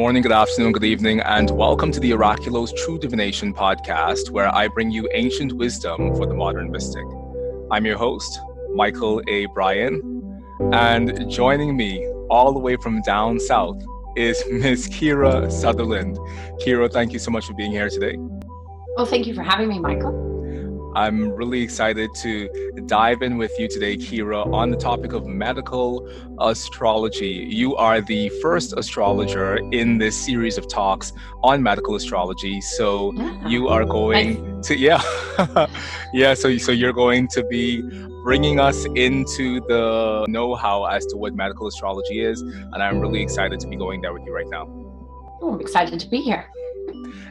morning, good afternoon, good evening, and welcome to the Oraculos True Divination podcast, where I bring you ancient wisdom for the modern mystic. I'm your host, Mychal A. Bryan, and joining me all the way from down south is Miss Kira Sutherland. Kira, thank you so much for being here today. Well, thank you for having me, Mychal. I'm really excited to dive in with you today, Kira, on the topic of medical astrology. You are the first astrologer in this series of talks on medical astrology. So you are going to, so you're going to be bringing us into the know-how as to what medical astrology is. And I'm really excited to be going there with you right now. Oh, I'm excited to be here.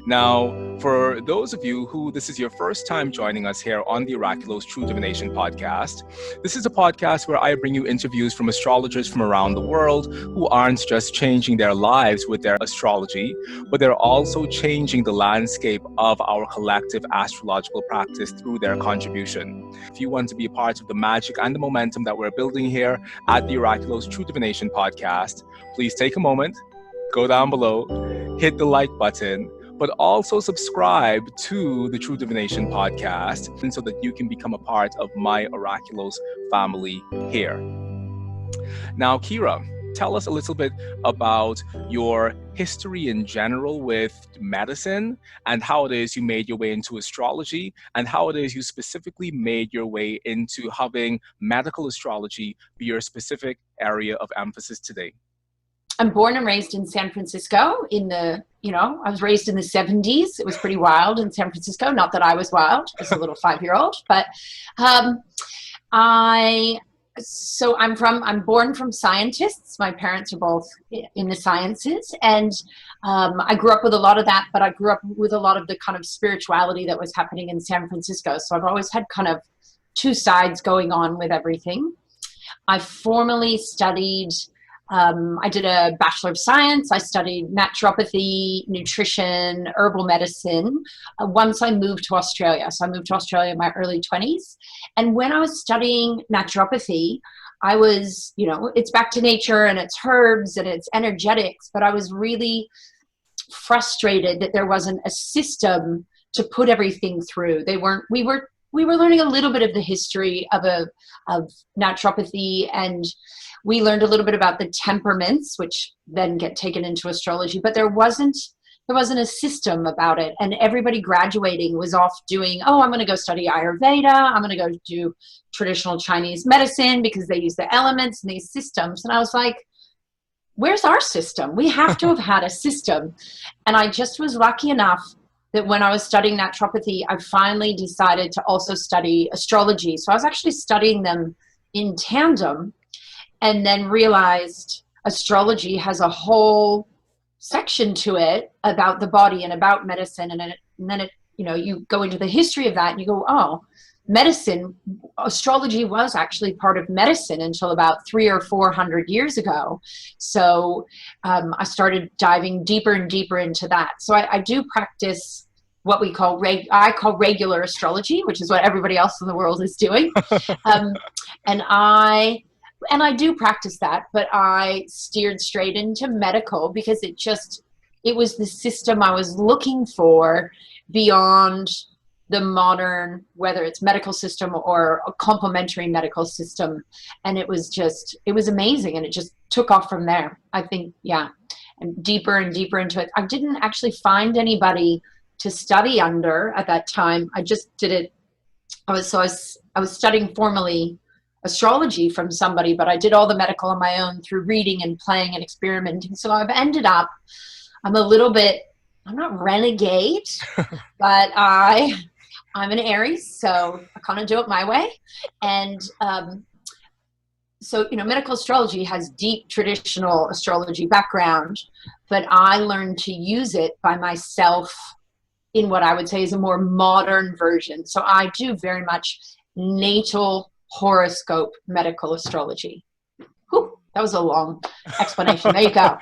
Now, for those of you who this is your first time joining us here on the Oraculos True Divination podcast, this is a podcast where I bring you interviews from astrologers from around the world who aren't just changing their lives with their astrology, but they're also changing the landscape of our collective astrological practice through their contribution. If you want to be a part of the magic and the momentum that we're building here at the Oraculos True Divination podcast, please take a moment, go down below, hit the like button, but also subscribe to the True Divination podcast, and so that you can become a part of my Oraculos family here. Now, Kira, tell us a little bit about your history in general with medicine and how it is you made your way into astrology and how it is you specifically made your way into having medical astrology be your specific area of emphasis today. I'm born and raised in San Francisco I was raised in the 70s. It was pretty wild in San Francisco. Not that I was wild as a little 5-year-old, but I'm born from scientists. My parents are both in the sciences, and I grew up with a lot of that, but I grew up with a lot of the kind of spirituality that was happening in San Francisco. So I've always had kind of two sides going on with everything. I formally studied I did a Bachelor of Science. I studied naturopathy, nutrition, herbal medicine once I moved to Australia. So I moved to Australia in my early 20s. And when I was studying naturopathy, I was, it's back to nature and it's herbs and it's energetics, but I was really frustrated that there wasn't a system to put everything through. We were learning a little bit of the history of naturopathy, and we learned a little bit about the temperaments, which then get taken into astrology, but there wasn't a system about it. And everybody graduating was off doing, I'm going to go study Ayurveda. I'm going to go do traditional Chinese medicine because they use the elements and these systems. And I was like, where's our system? We have to have had a system. And I just was lucky enough that when I was studying naturopathy, I finally decided to also study astrology. So I was actually studying them in tandem, and then realized astrology has a whole section to it about the body and about medicine. And then you go into the history of that and you go, medicine, astrology was actually part of medicine until about 300 or 400 years ago. So I started diving deeper and deeper into that. So I do practice what we call regular astrology, which is what everybody else in the world is doing. And I do practice that, but I steered straight into medical because it was the system I was looking for beyond the modern, whether it's medical system or a complementary medical system. And it was amazing. And it just took off from there, I think. Yeah. And deeper into it. I didn't actually find anybody to study under at that time. I just did it. I was studying formally astrology from somebody, but I did all the medical on my own through reading and playing and experimenting. So I've ended up, I'm not renegade, but I'm an Aries, so I kind of do it my way. And so medical astrology has deep traditional astrology background, but I learned to use it by myself in what I would say is a more modern version. So I do very much natal horoscope medical astrology. Whew, that was a long explanation. There you go.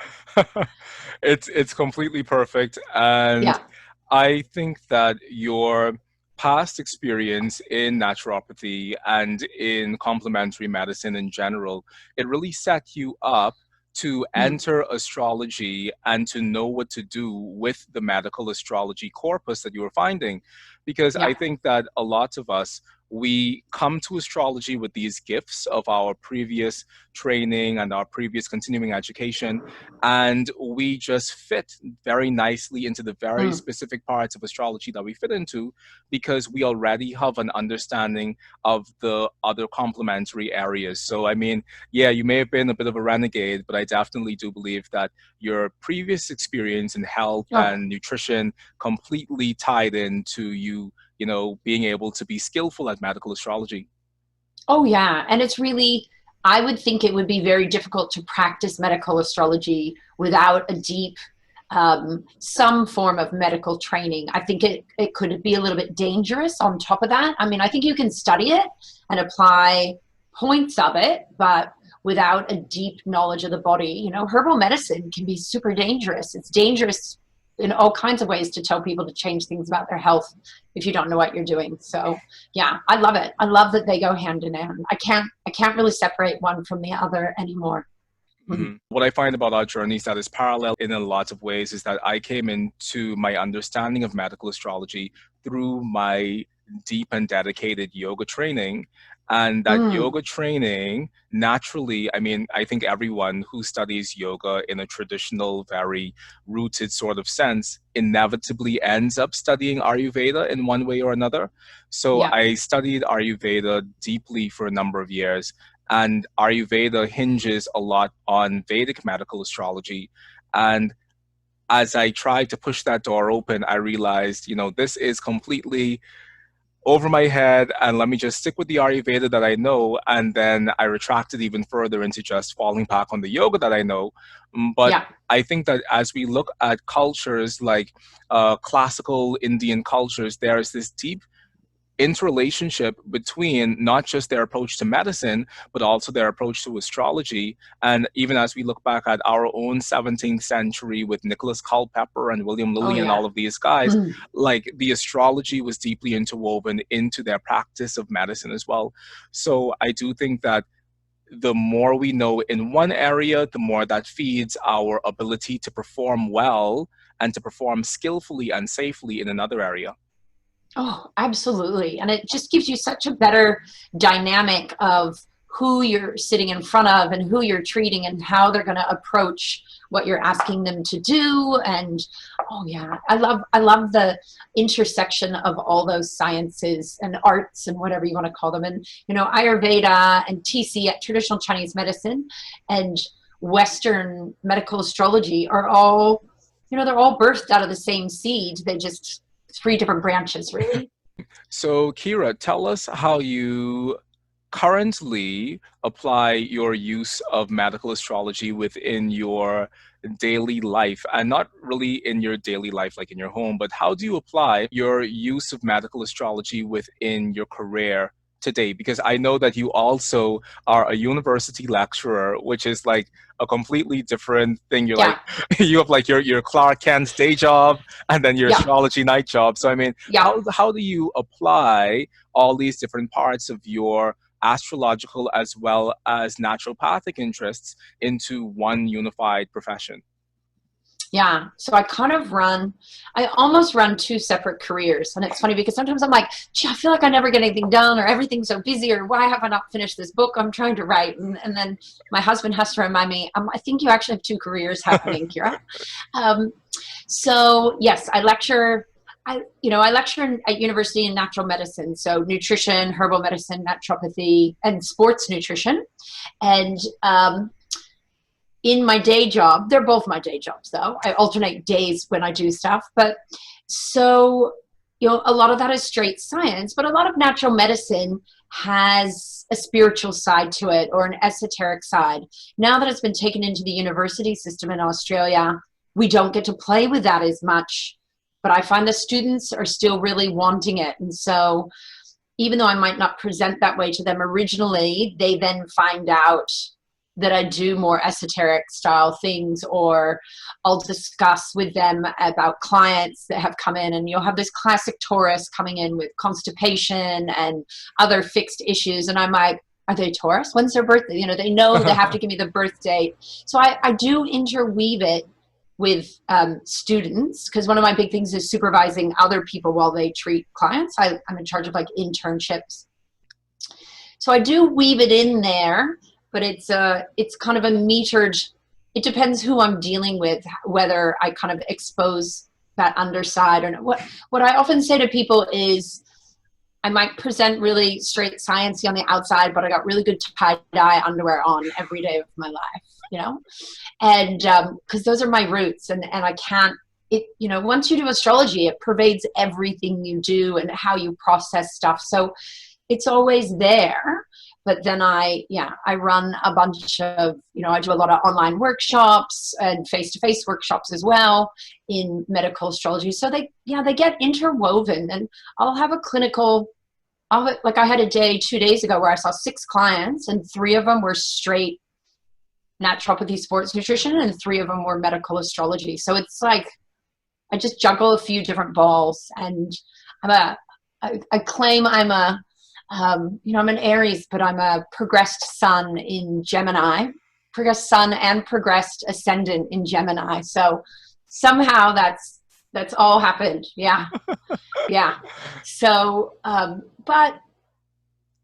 It's completely perfect. And yeah. I think that your past experience in naturopathy and in complementary medicine in general, it really set you up to enter astrology and to know what to do with the medical astrology corpus that you were finding? Because I Yeah. think that a lot of us, we come to astrology with these gifts of our previous training and our previous continuing education, and we just fit very nicely into the very Mm. specific parts of astrology that we fit into because we already have an understanding of the other complementary areas. So, I mean, yeah, you may have been a bit of a renegade, but I definitely do believe that your previous experience in health Oh. and nutrition completely tied into you, you know, being able to be skillful at medical astrology. Oh, yeah. And it's really, I would think it would be very difficult to practice medical astrology without a deep, some form of medical training. I think it could be a little bit dangerous on top of that. I mean, I think you can study it and apply points of it, but without a deep knowledge of the body, you know, herbal medicine can be super dangerous. It's dangerous in all kinds of ways to tell people to change things about their health if you don't know what you're doing. So yeah, I love it. I love that they go hand in hand. I can't really separate one from the other anymore. Mm-hmm. What I find about our journeys that is parallel in a lot of ways is that I came into my understanding of medical astrology through my deep and dedicated yoga training. And that Mm. yoga training, naturally, I mean, I think everyone who studies yoga in a traditional, very rooted sort of sense inevitably ends up studying Ayurveda in one way or another. So Yeah. I studied Ayurveda deeply for a number of years. And Ayurveda hinges a lot on Vedic medical astrology. And as I tried to push that door open, I realized, you know, this is completely over my head, and let me just stick with the Ayurveda that I know. And then I retracted even further into just falling back on the yoga that I know. But Yeah. I think that as we look at cultures like classical Indian cultures, there is this deep interrelationship between not just their approach to medicine, but also their approach to astrology. And even as we look back at our own 17th century with Nicholas Culpeper and William Oh, Lilly and yeah. all of these guys, Mm. like the astrology was deeply interwoven into their practice of medicine as well. So I do think that the more we know in one area, the more that feeds our ability to perform well and to perform skillfully and safely in another area. Oh, absolutely. And it just gives you such a better dynamic of who you're sitting in front of and who you're treating and how they're going to approach what you're asking them to do. And oh yeah, I love the intersection of all those sciences and arts and whatever you want to call them. And you know, Ayurveda and TC, traditional Chinese medicine, and Western medical astrology are all, you know, they're all birthed out of the same seed. They just three different branches, really. So, Kira, tell us how you currently apply your use of medical astrology within your daily life, and not really in your daily life like in your home, but how do you apply your use of medical astrology within your career today? Because I know that you also are a university lecturer, which is like a completely different thing. You're like Yeah, you have like your Clark Kent day job and then your yeah, astrology night job. So I mean, yeah. how do you apply all these different parts of your astrological as well as naturopathic interests into one unified profession? Yeah. So I almost run two separate careers. And it's funny because sometimes I'm like, gee, I feel like I never get anything done or everything's so busy or why have I not finished this book I'm trying to write? And then my husband has to remind me, I think you actually have two careers happening, Kira. Um, so yes, I lecture. I lecture at university in natural medicine. So nutrition, herbal medicine, naturopathy, and sports nutrition. And in my day job, they're both my day jobs though. I alternate days when I do stuff. But so, you know, a lot of that is straight science, but a lot of natural medicine has a spiritual side to it or an esoteric side. Now that it's been taken into the university system in Australia, we don't get to play with that as much. But I find the students are still really wanting it. And so even though I might not present that way to them originally, they then find out that I do more esoteric style things, or I'll discuss with them about clients that have come in, and you'll have this classic Taurus coming in with constipation and other fixed issues. And I'm like, are they Taurus? When's their birthday? You know, they know they have to give me the birth date. So I do interweave it with students, because one of my big things is supervising other people while they treat clients. I'm in charge of like internships. So I do weave it in there, but it's kind of a metered, it depends who I'm dealing with, whether I kind of expose that underside or not. What I often say to people is, I might present really straight sciencey on the outside, but I got really good tie-dye underwear on every day of my life, you know? And because those are my roots, and I can't, you know, once you do astrology, it pervades everything you do and how you process stuff. So it's always there. But then I run a bunch of, you know, I do a lot of online workshops and face-to-face workshops as well in medical astrology. So they get interwoven, and I'll have a clinical, like I had a day 2 days ago where I saw 6 clients, and 3 of them were straight naturopathy sports nutrition, and 3 of them were medical astrology. So it's like, I just juggle a few different balls, and I claim I'm a, you know, I'm an Aries, but I'm a progressed sun in Gemini, progressed sun and progressed ascendant in Gemini. So somehow that's all happened. Yeah. Yeah. So, but,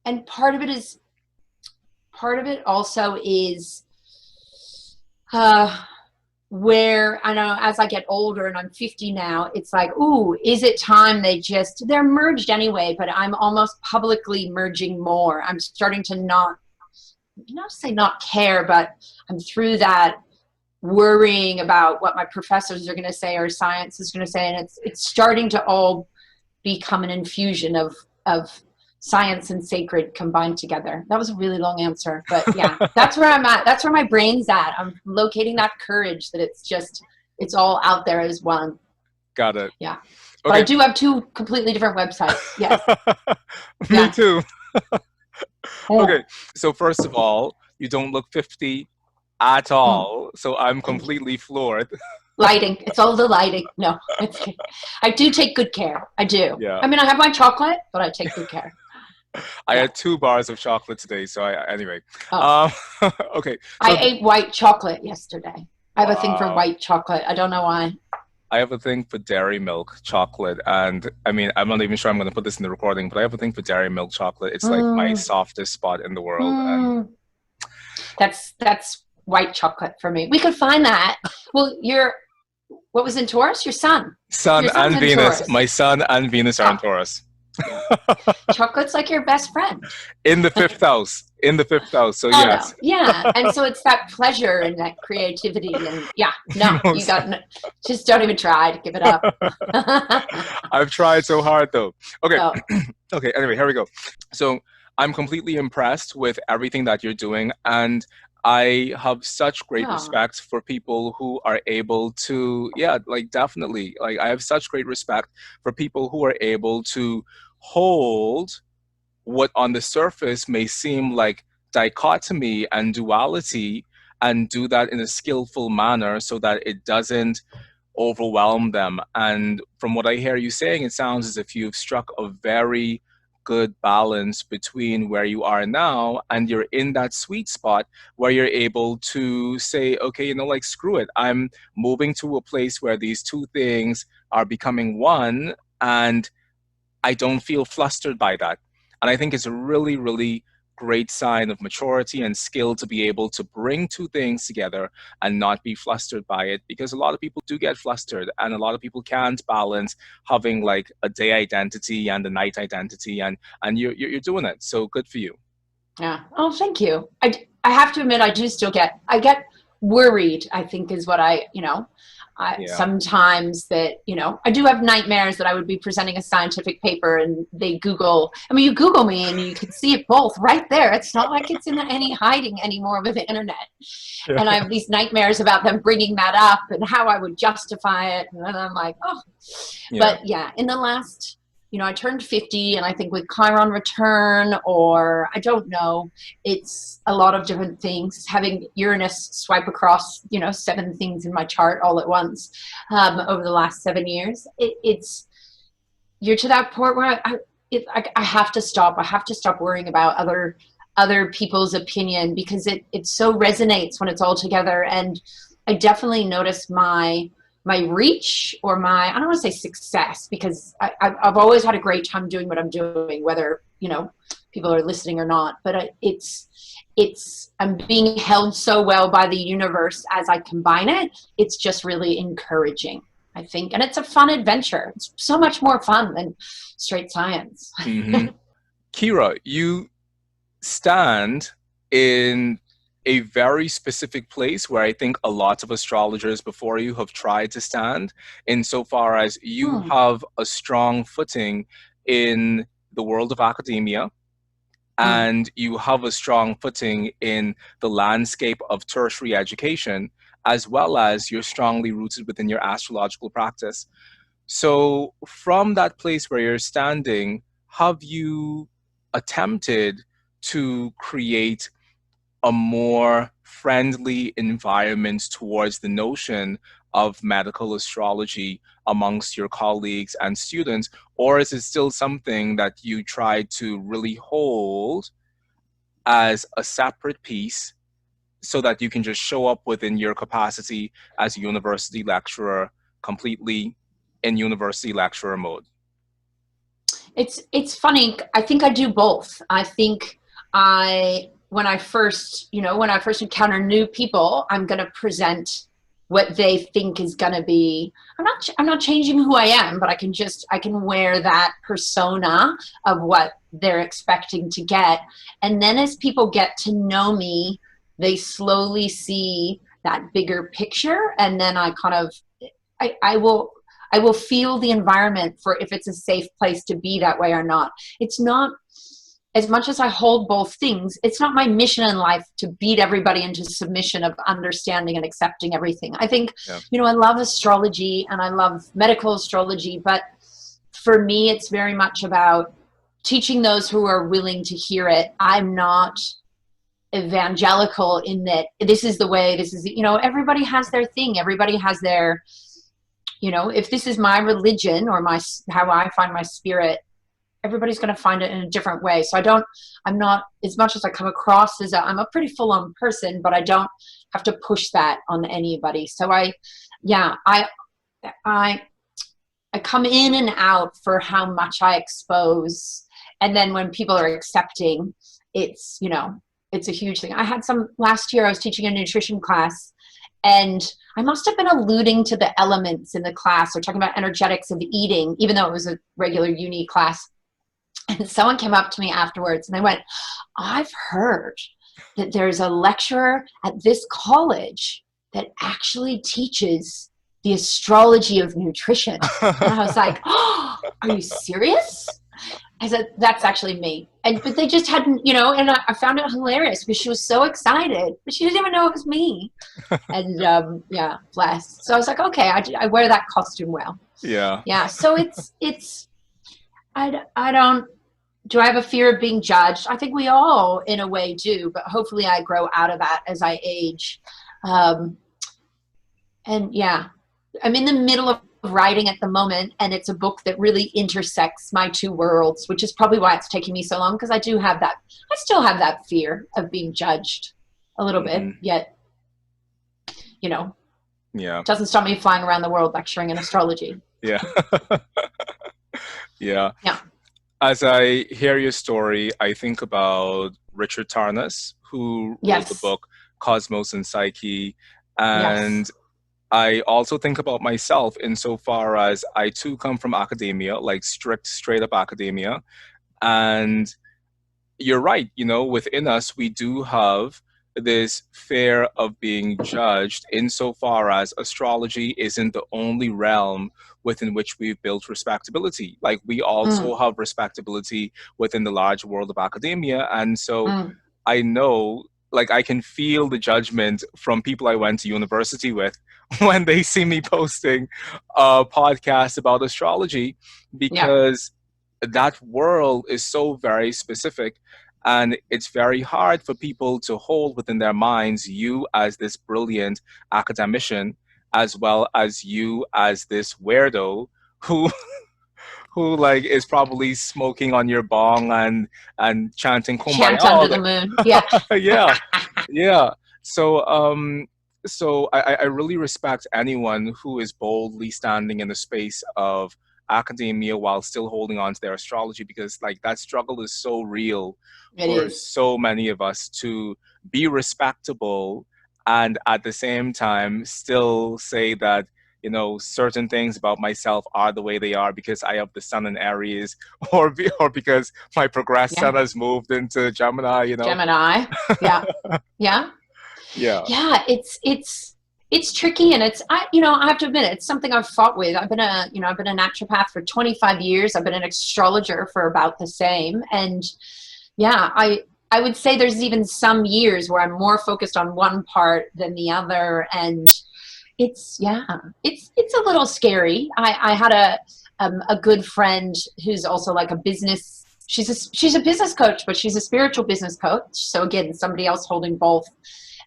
and part of it also is, where I know as I get older, and I'm 50 now, it's like, ooh, is it time they're merged anyway, but I'm almost publicly merging more. I'm starting to not say not care, but I'm through that worrying about what my professors are going to say or science is going to say. And it's starting to all become an infusion of science and sacred combined together. That was a really long answer, but yeah, that's where I'm at. That's where my brain's at. I'm locating that courage that it's all out there as one. Got it. Yeah. Okay. But I do have 2 completely different websites. Yes. Me too. Oh. Okay. So first of all, you don't look 50 at all. So I'm completely floored. Lighting. It's all the lighting. No, I do take good care. I do. Yeah. I mean, I have my chocolate, but I take good care. I had 2 bars of chocolate today. So anyway. Oh. Okay. So I ate white chocolate yesterday. I have a thing for white chocolate. I don't know why. I have a thing for dairy milk chocolate. And I mean, I'm not even sure I'm going to put this in the recording, but I have a thing for dairy milk chocolate. It's like my softest spot in the world. And that's white chocolate for me. We could find that. Well, what was in Taurus? Your sun. Sun and Venus. My sun and Venus are in Taurus. Chocolate's like your best friend. In the 5th house. So yes. Yeah. And so it's that pleasure and that creativity, and you just don't even try to give it up. I've tried so hard though. Okay. Oh. Okay. Anyway, here we go. So I'm completely impressed with everything that you're doing, and I have such great respect for people who are able to, definitely. Like, I have such great respect for people who are able to hold what on the surface may seem like dichotomy and duality, and do that in a skillful manner so that it doesn't overwhelm them. And from what I hear you saying, it sounds as if you've struck a very good balance between where you are now, and you're in that sweet spot where you're able to say, okay, you know, like, screw it, I'm moving to a place where these 2 things are becoming one, and I don't feel flustered by that. And I think it's a really, really great sign of maturity and skill to be able to bring 2 things together and not be flustered by it, because a lot of people do get flustered, and a lot of people can't balance having like a day identity and a night identity, and you're doing it. So good for you. Yeah. Oh, thank you. I have to admit, I get worried, I think is what sometimes that, I do have nightmares that I would be presenting a scientific paper and you Google me and you can see it both right there. It's not like it's in any hiding anymore with the internet. Yeah. And I have these nightmares about them bringing that up and how I would justify it. And then I'm like, oh, yeah. But yeah, in the last, I turned 50, and I think with Chiron return, or I don't know, it's a lot of different things. Having Uranus swipe across, 7 things in my chart all at once over the last 7 years. You're to that point where I have to stop. I have to stop worrying about other other people's opinion, because it so resonates when it's all together. And I definitely noticed my reach, or my, I don't want to say success, because I've always had a great time doing what I'm doing, whether, people are listening or not. But I'm being held so well by the universe as I combine it. It's just really encouraging, I think. And it's a fun adventure. It's so much more fun than straight science. Mm-hmm. Kira, you stand in a very specific place where I think a lot of astrologers before you have tried to stand, insofar as you have a strong footing in the world of academia, and you have a strong footing in the landscape of tertiary education, as well as you're strongly rooted within your astrological practice. So from that place where you're standing, have you attempted to create a more friendly environment towards the notion of medical astrology amongst your colleagues and students? Or is it still something that you try to really hold as a separate piece so that you can just show up within your capacity as a university lecturer, completely in university lecturer mode? It's funny. I think I do both. I think when I first encounter new people, I'm going to present what they think is going to be. I'm not changing who I am, but I can wear that persona of what they're expecting to get. And then as people get to know me, they slowly see that bigger picture. And then I will feel the environment for if it's a safe place to be that way or not. It's not, as much as I hold both things, it's not my mission in life to beat everybody into submission of understanding and accepting everything. I think, I love astrology and I love medical astrology, but for me, it's very much about teaching those who are willing to hear it. I'm not evangelical in that this is the way, everybody has their thing. Everybody has their, if this is my religion or how I find my spirit, everybody's going to find it in a different way. So I'm not, as much as I come across as I'm a pretty full-on person, but I don't have to push that on anybody. So I come in and out for how much I expose. And then when people are accepting, it's a huge thing. I had last year I was teaching a nutrition class, and I must have been alluding to the elements in the class or talking about energetics of eating, even though it was a regular uni class. And someone came up to me afterwards and they went, I've heard that there's a lecturer at this college that actually teaches the astrology of nutrition. And I was like, oh, are you serious? I said, that's actually me. But they just hadn't, and I found it hilarious because she was so excited, but she didn't even know it was me. And bless. So I was like, okay, I wear that costume well. Yeah. Yeah. So do I have a fear of being judged? I think we all in a way do, but hopefully I grow out of that as I age. I'm in the middle of writing at the moment, and it's a book that really intersects my two worlds, which is probably why it's taking me so long, because I still have that fear of being judged a little bit, yet, it doesn't stop me flying around the world lecturing in astrology. Yeah. Yeah. As I hear your story, I think about Richard Tarnas, who wrote the book Cosmos and Psyche. And I also think about myself insofar as I too come from academia, like straight up academia. And you're right, within us, we do have this fear of being judged insofar as astrology isn't the only realm within which we've built respectability. Like, we also have respectability within the large world of academia. And so I know, like, I can feel the judgment from people I went to university with when they see me posting a podcast about astrology, because that world is so very specific. And it's very hard for people to hold within their minds you as this brilliant academician, as well as you as this weirdo who who like is probably smoking on your bong and chanting kumbaya Chant all under day. the moon. Yeah. Yeah, yeah. So so I really respect anyone who is boldly standing in the space of academia while still holding on to their astrology, because like that struggle is so real It for is. so many of us to be respectable and at the same time still say that, you know, certain things about myself are the way they are because I have the sun in Aries, or because my progressed Yeah. sun has moved into Gemini, you know. Gemini. Yeah. Yeah. Yeah. Yeah. It's tricky, and I have to admit it's something I've fought with. I've been a naturopath for 25 years. I've been an astrologer for about the same. And yeah, I would say there's even some years where I'm more focused on one part than the other. And it's a little scary. I had a good friend who's also like a business. She's a business coach, but she's a spiritual business coach. So again, somebody else holding both.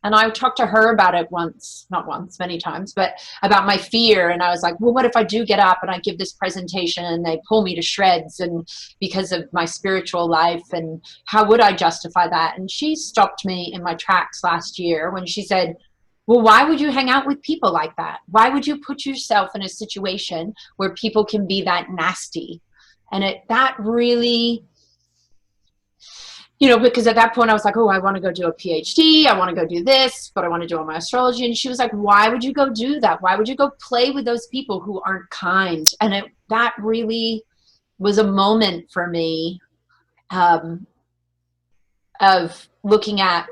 And I talked to her about it once, not once, many times, but about my fear. And I was like, well, what if I do get up and I give this presentation and they pull me to shreds and because of my spiritual life, and how would I justify that? And she stopped me in my tracks last year when she said, well, why would you hang out with people like that? Why would you put yourself in a situation where people can be that nasty? And that really, because at that point I was like, oh, I want to go do a PhD. I want to go do this, but I want to do all my astrology. And she was like, why would you go do that? Why would you go play with those people who aren't kind? And that really was a moment for me of looking at,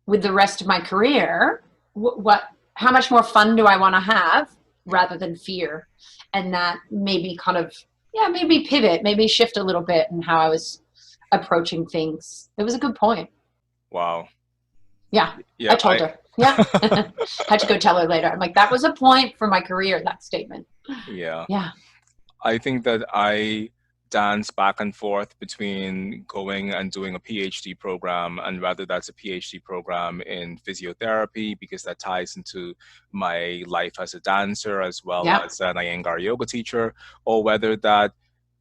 with the rest of my career, how much more fun do I want to have rather than fear? And that made me kind of, maybe pivot, maybe shift a little bit in how I was approaching things. It was a good point. Wow. Yeah. Yeah. I told her. Yeah. Had to go tell her later. I'm like, that was a point for my career, that statement. Yeah. Yeah. I think that I dance back and forth between going and doing a PhD program, and whether that's a PhD program in physiotherapy, because that ties into my life as a dancer as well as an Iyengar yoga teacher, or whether that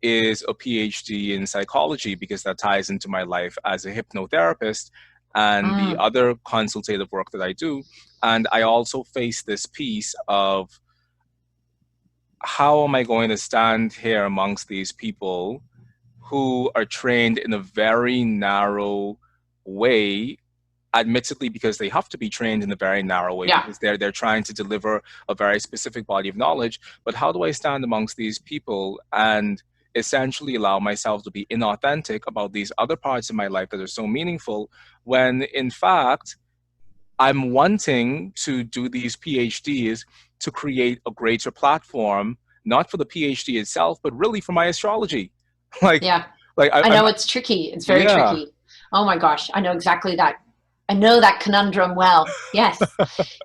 is a PhD in psychology, because that ties into my life as a hypnotherapist and the other consultative work that I do. And I also face this piece of, how am I going to stand here amongst these people who are trained in a very narrow way, admittedly because they have to be trained in a very narrow way, because they're trying to deliver a very specific body of knowledge. But how do I stand amongst these people and essentially allow myself to be inauthentic about these other parts of my life that are so meaningful, when in fact I'm wanting to do these PhDs to create a greater platform, not for the PhD itself, but really for my astrology. I know it's tricky. It's very tricky. Oh my gosh, I know exactly that. I know that conundrum well. Yes.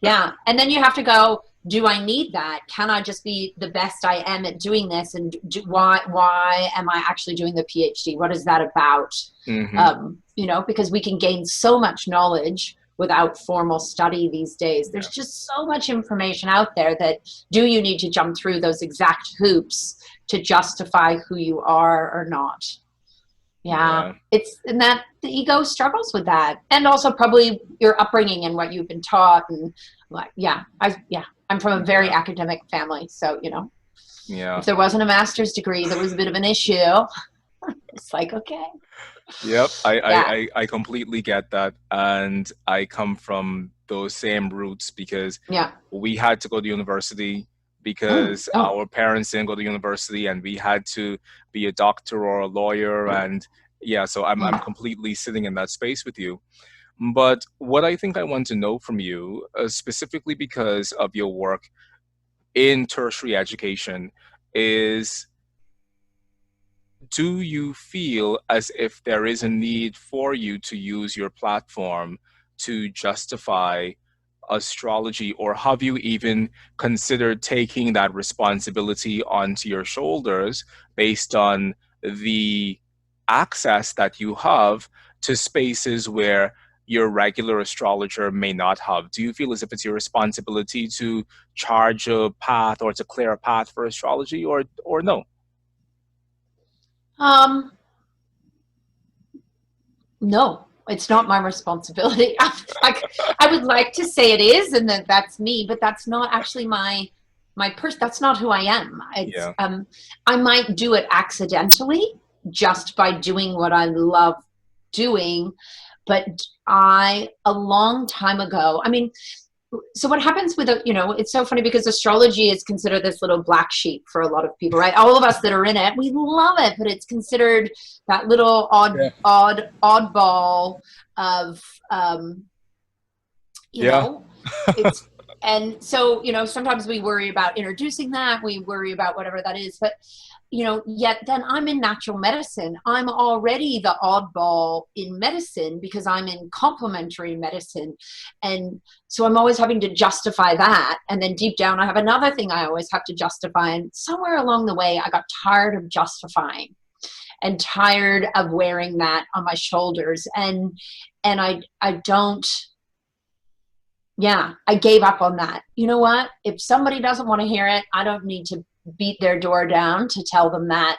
Yeah. And then you have to go, do I need that? Can I just be the best I am at doing this? And why am I actually doing the PhD? What is that about? Because we can gain so much knowledge without formal study these days. There's just so much information out there that, do you need to jump through those exact hoops to justify who you are or not? It's, and that the ego struggles with that, and also probably your upbringing and what you've been taught. And I'm from a very academic family, so if there wasn't a master's degree, there was a bit of an issue. It's like, okay. Yep, I completely get that, and I come from those same roots, because we had to go to university because our parents didn't go to university, and we had to be a doctor or a lawyer, and so I'm completely sitting in that space with you. But what I think I want to know from you, specifically because of your work in tertiary education, is, do you feel as if there is a need for you to use your platform to justify astrology, or have you even considered taking that responsibility onto your shoulders based on the access that you have to spaces where your regular astrologer may not have? Do you feel as if it's your responsibility to charge a path or to clear a path for astrology, or no? Um, no, it's not my responsibility. I would like to say it is, and that that's me, but that's not actually my person. That's not who I am. It's Yeah. I might do it accidentally just by doing what I love doing, but a long time ago, I mean, so what happens with it's so funny because astrology is considered this little black sheep for a lot of people, right? All of us that are in it, we love it, but it's considered that little Yeah. oddball of you Yeah. know it's and so sometimes we worry about introducing that, we worry about whatever that is, but yet then I'm in natural medicine. I'm already the oddball in medicine because I'm in complementary medicine. And so I'm always having to justify that. And then deep down, I have another thing I always have to justify. And somewhere along the way, I got tired of justifying and tired of wearing that on my shoulders. And I don't, yeah, I gave up on that. You know what? If somebody doesn't want to hear it, I don't need to beat their door down to tell them that.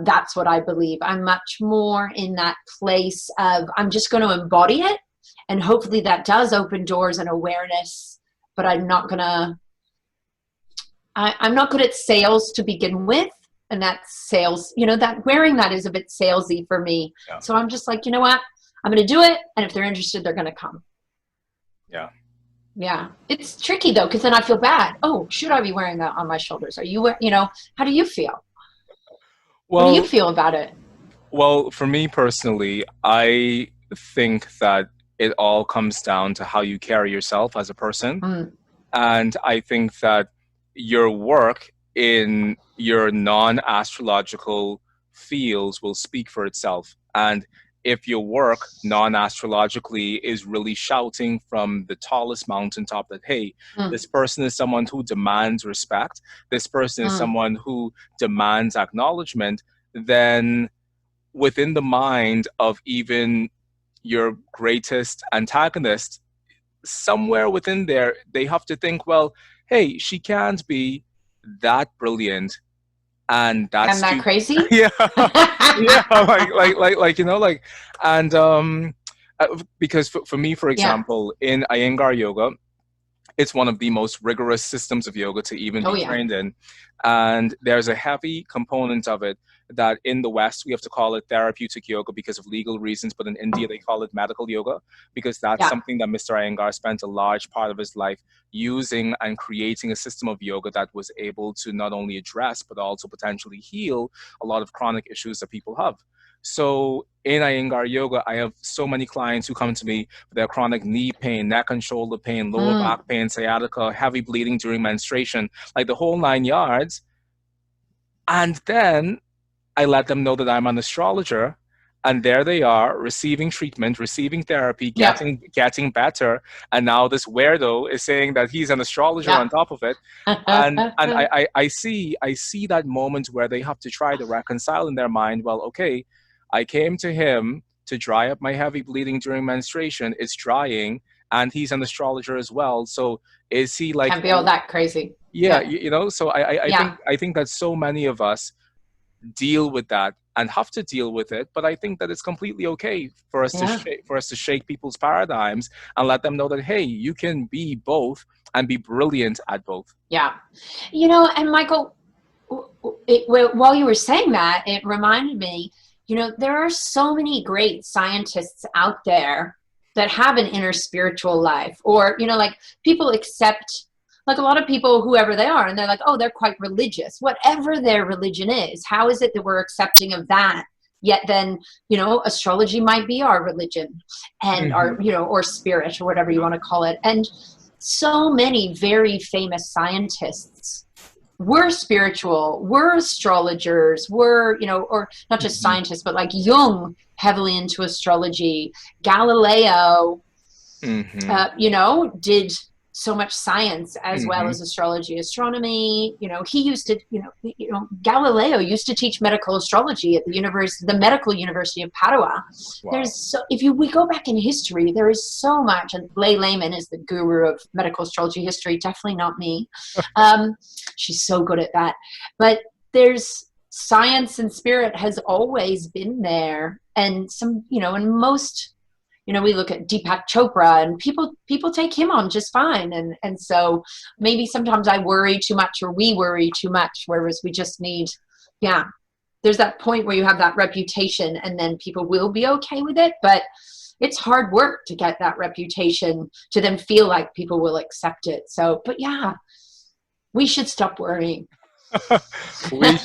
That's what I believe. I'm much more in that place of I'm just going to embody it, and hopefully that does open doors and awareness. But I'm not gonna. I'm not good at sales to begin with, and that's sales. That wearing that is a bit salesy for me. Yeah. So I'm just like, you know what? I'm going to do it, and if they're interested, they're going to come. Yeah. Yeah, it's tricky though, because then I feel bad. Oh, should I be wearing that on my shoulders? Are you, how do you feel? What do you Well, feel about it? well, for me personally, I think that it all comes down to how you carry yourself as a person. Mm, And I think that your work in your non-astrological fields will speak for itself. And if your work non-astrologically is really shouting from the tallest mountaintop that, hey, mm, this person is someone who demands respect, this person is mm. someone who demands acknowledgement, then within the mind of even your greatest antagonist, somewhere within there, they have to think, well, hey, she can't be that brilliant and that I'm that stupid. crazy? Yeah, yeah, and because for me, for Yeah. example, in Iyengar yoga, it's one of the most rigorous systems of yoga to even Oh, be yeah. trained in. And there's a heavy component of it that in the West, we have to call it therapeutic yoga because of legal reasons. But in India, they call it medical yoga because that's Yeah. something that Mr. Iyengar spent a large part of his life using and creating a system of yoga that was able to not only address, but also potentially heal a lot of chronic issues that people have. So in Iyengar yoga, I have so many clients who come to me with their chronic knee pain, neck and shoulder pain, lower Mm. back pain, sciatica, heavy bleeding during menstruation, like the whole 9 yards. And then I let them know that I'm an astrologer, and there they are receiving treatment, receiving therapy, Yeah. getting better. And now this weirdo is saying that he's an astrologer Yeah. on top of it. And I see that moment where they have to try to reconcile in their mind, well, okay, I came to him to dry up my heavy bleeding during menstruation. It's drying, and he's an astrologer as well. So is he like, Can't be all that crazy. yeah, Yeah. so I Yeah. think that so many of us deal with that and have to deal with it, but I think that it's completely okay for us Yeah. to shake people's paradigms and let them know that, hey, you can be both and be brilliant at both. Yeah. And Mychal, while you were saying that, it reminded me, there are so many great scientists out there that have an inner spiritual life, or, like people accept, like a lot of people, whoever they are, and they're like, oh, they're quite religious, whatever their religion is. How is it that we're accepting of that? Yet then, astrology might be our religion and our, or spirit or whatever you want to call it. And so many very famous scientists were spiritual, were astrologers, were, or not just Mhm. scientists, but like Jung, heavily into astrology. Galileo, Mhm. did so much science as well Mhm. as astrology, astronomy. He used to, Galileo used to teach medical astrology at the Medical University of Padua. Wow. We go back in history, there is so much, and Leigh Lehman is the guru of medical astrology history, definitely not me. She's so good at that. But there's science and spirit has always been there. And some, and most, we look at Deepak Chopra, and people take him on just fine. And so maybe sometimes I worry too much, or we worry too much, whereas we just need, there's that point where you have that reputation, and then people will be okay with it. But it's hard work to get that reputation to then feel like people will accept it. So, but we should stop worrying. we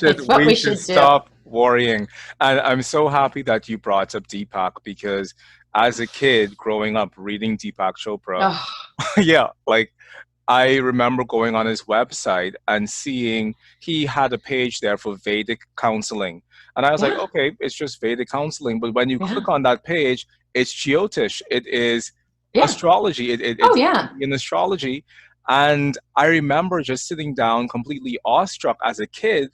should stop worrying. And I'm so happy that you brought up Deepak, because as a kid growing up reading Deepak Chopra, I remember going on his website and seeing he had a page there for Vedic counseling. And I was like, okay, it's just Vedic counseling. But when you click on that page, it's Jyotish. It is astrology. It's in astrology. And I remember just sitting down completely awestruck as a kid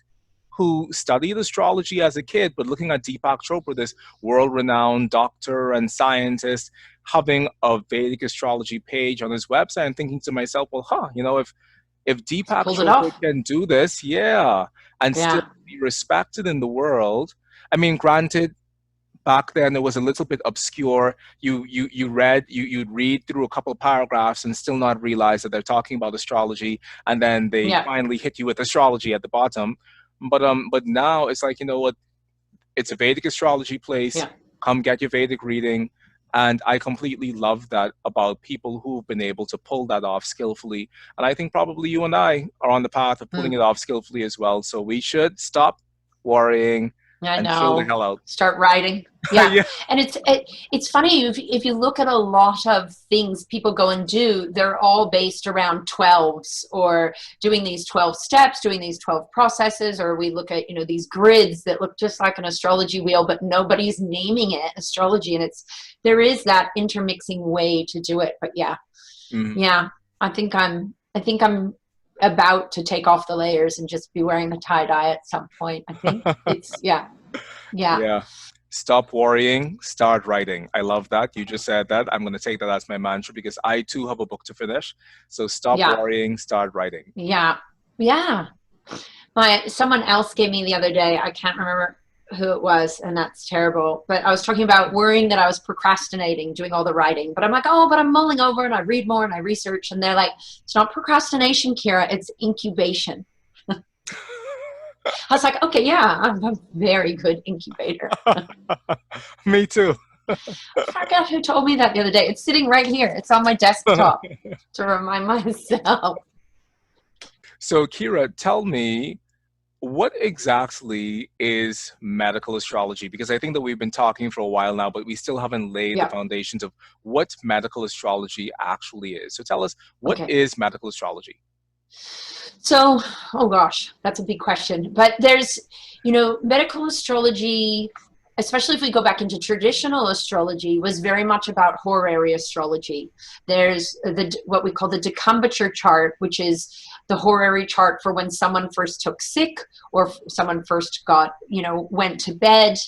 who studied astrology as a kid, but looking at Deepak Chopra, this world-renowned doctor and scientist, having a Vedic astrology page on his website, and thinking to myself, well, if Deepak Chopra can do this, and still be respected in the world. I mean, granted, back then it was a little bit obscure. You'd read through a couple of paragraphs and still not realize that they're talking about astrology, and then they finally hit you with astrology at the bottom. But now it's like, it's a Vedic astrology place. Come get your Vedic reading. And I completely love that about people who've been able to pull that off skillfully. And I think probably you and I are on the path of pulling it off skillfully as well. So we should stop worrying and chill the hell out. Start writing. And it's funny, if you look at a lot of things people go and do, they're all based around 12s, or doing these 12 steps, doing these 12 processes, or we look at these grids that look just like an astrology wheel, but nobody's naming it astrology. And there is that intermixing way to do it. But I think I'm about to take off the layers and just be wearing the tie-dye at some point. I think it's Stop worrying, start writing. I love that. You just said that. I'm going to take that as my mantra, because I too have a book to finish. So stop worrying, start writing. Someone else gave me the other day, I can't remember who it was, and that's terrible, but I was talking about worrying that I was procrastinating doing all the writing. But I'm like, but I'm mulling over, and I read more and I research, and they're like, it's not procrastination, Kira, it's incubation. I was like, okay, I'm a very good incubator. Me too. I forgot who told me that the other day. It's sitting right here. It's on my desktop to remind myself. So Kira, tell me, what exactly is medical astrology? Because I think that we've been talking for a while now, but we still haven't laid the foundations of what medical astrology actually is. So tell us, what is medical astrology? So, oh gosh, that's a big question. But there's, medical astrology, especially if we go back into traditional astrology, was very much about horary astrology. There's what we call the decumbiture chart, which is the horary chart for when someone first took sick, or someone first got, went to bed.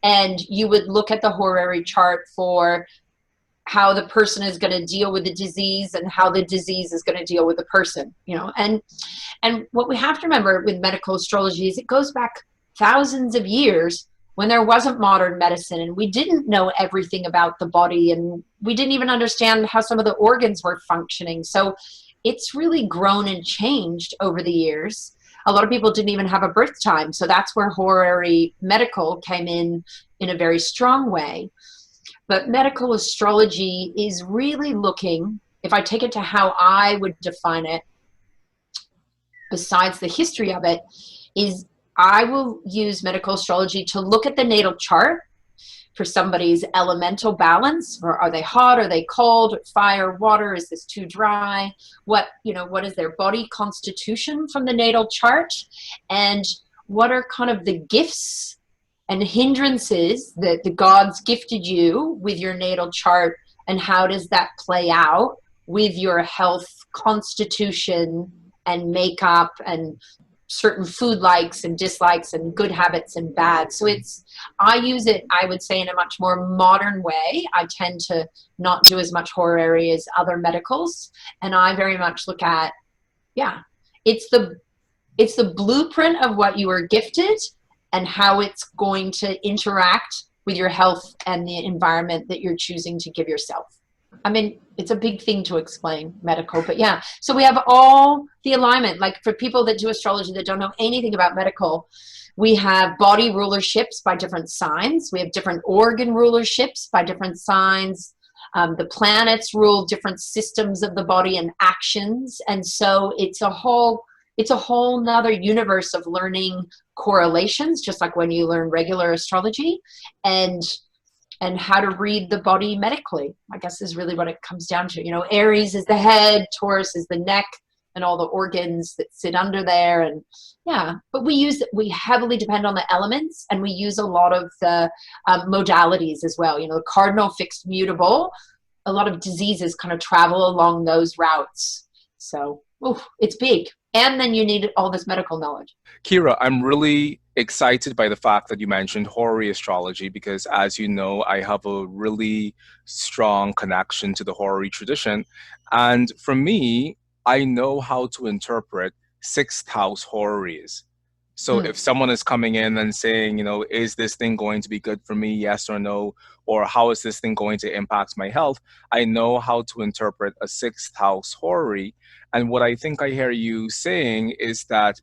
And you would look at the horary chart for how the person is going to deal with the disease, and how the disease is going to deal with the person, and what we have to remember with medical astrology is it goes back thousands of years, when there wasn't modern medicine, and we didn't know everything about the body, and we didn't even understand how some of the organs were functioning. So it's really grown and changed over the years. A lot of people didn't even have a birth time. So that's where horary medical came in a very strong way. But medical astrology is really looking, if I take it to how I would define it, besides the history of it, is I will use medical astrology to look at the natal chart for somebody's elemental balance. Or are they hot? Are they cold? Fire, water? Is this too dry? What is their body constitution from the natal chart? And what are kind of the gifts and hindrances that the gods gifted you with your natal chart, and how does that play out with your health constitution and makeup and certain food likes and dislikes and good habits and bad. So I use it, I would say, in a much more modern way. I tend to not do as much horary as other medicals. And I very much look at, it's the blueprint of what you were gifted, and how it's going to interact with your health and the environment that you're choosing to give yourself. I mean, it's a big thing to explain medical, but yeah. So we have all the alignment. Like for people that do astrology that don't know anything about medical, we have body rulerships by different signs. We have different organ rulerships by different signs. The planets rule different systems of the body and actions. And so it's a whole nother universe of learning correlations, just like when you learn regular astrology, and how to read the body medically, I guess, is really what it comes down to. You know, Aries is the head, Taurus is the neck, and all the organs that sit under there. And yeah, but we heavily depend on the elements, and we use a lot of the modalities as well. You know, the cardinal, fixed, mutable. A lot of diseases kind of travel along those routes. So it's big. And then you need all this medical knowledge. Kira, I'm really excited by the fact that you mentioned Hori astrology, because as you know, I have a really strong connection to the Hori tradition. And for me, I know how to interpret sixth house Horis. So if someone is coming in and saying, you know, is this thing going to be good for me, yes or no, or how is this thing going to impact my health, I know how to interpret a sixth house Hori. And what I think I hear you saying is that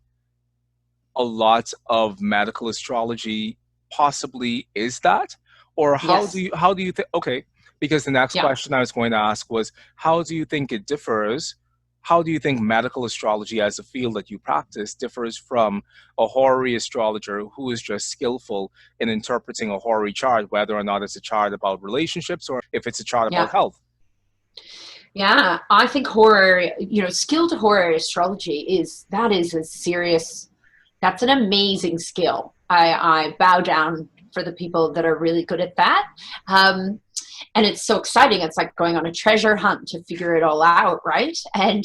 a lot of medical astrology possibly is that, or how Yes. do you think? Okay, because the next question I was going to ask was, how do you think it differs? How do you think medical astrology as a field that you practice differs from a Hori astrologer who is just skillful in interpreting a Hori chart, whether or not it's a chart about relationships or if it's a chart about health? Yeah, I think horary, skilled horary astrology is a serious, that's an amazing skill. I bow down for the people that are really good at that. And it's so exciting. It's like going on a treasure hunt to figure it all out, right? And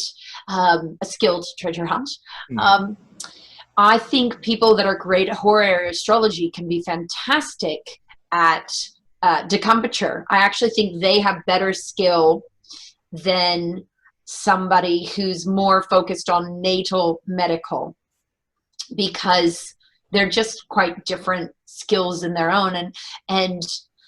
a skilled treasure hunt. I think people that are great at horary astrology can be fantastic at decumbiture. I actually think they have better skill than somebody who's more focused on natal medical, because they're just quite different skills in their own. And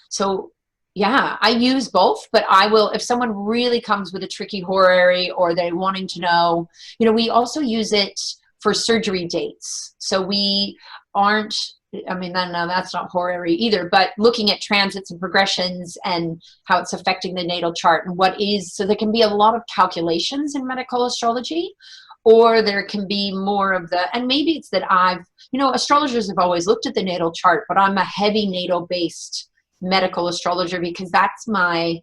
so, yeah, I use both, but I will, if someone really comes with a tricky horary or they're wanting to know, we also use it for surgery dates. So we aren't, no, that's not horary either, but looking at transits and progressions and how it's affecting the natal chart and so there can be a lot of calculations in medical astrology, or there can be more of and maybe it's that astrologers have always looked at the natal chart, but I'm a heavy natal based medical astrologer because that's my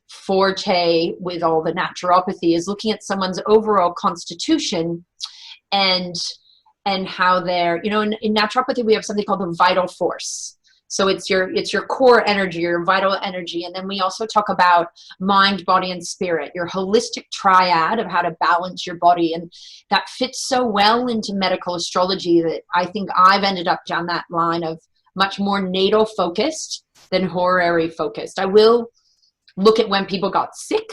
forte with all the naturopathy, is looking at someone's overall constitution and how they're, in naturopathy, we have something called the vital force. So it's your core energy, your vital energy. And then we also talk about mind, body, and spirit, your holistic triad of how to balance your body. And that fits so well into medical astrology that I think I've ended up down that line of much more natal focused than horary focused. I will look at when people got sick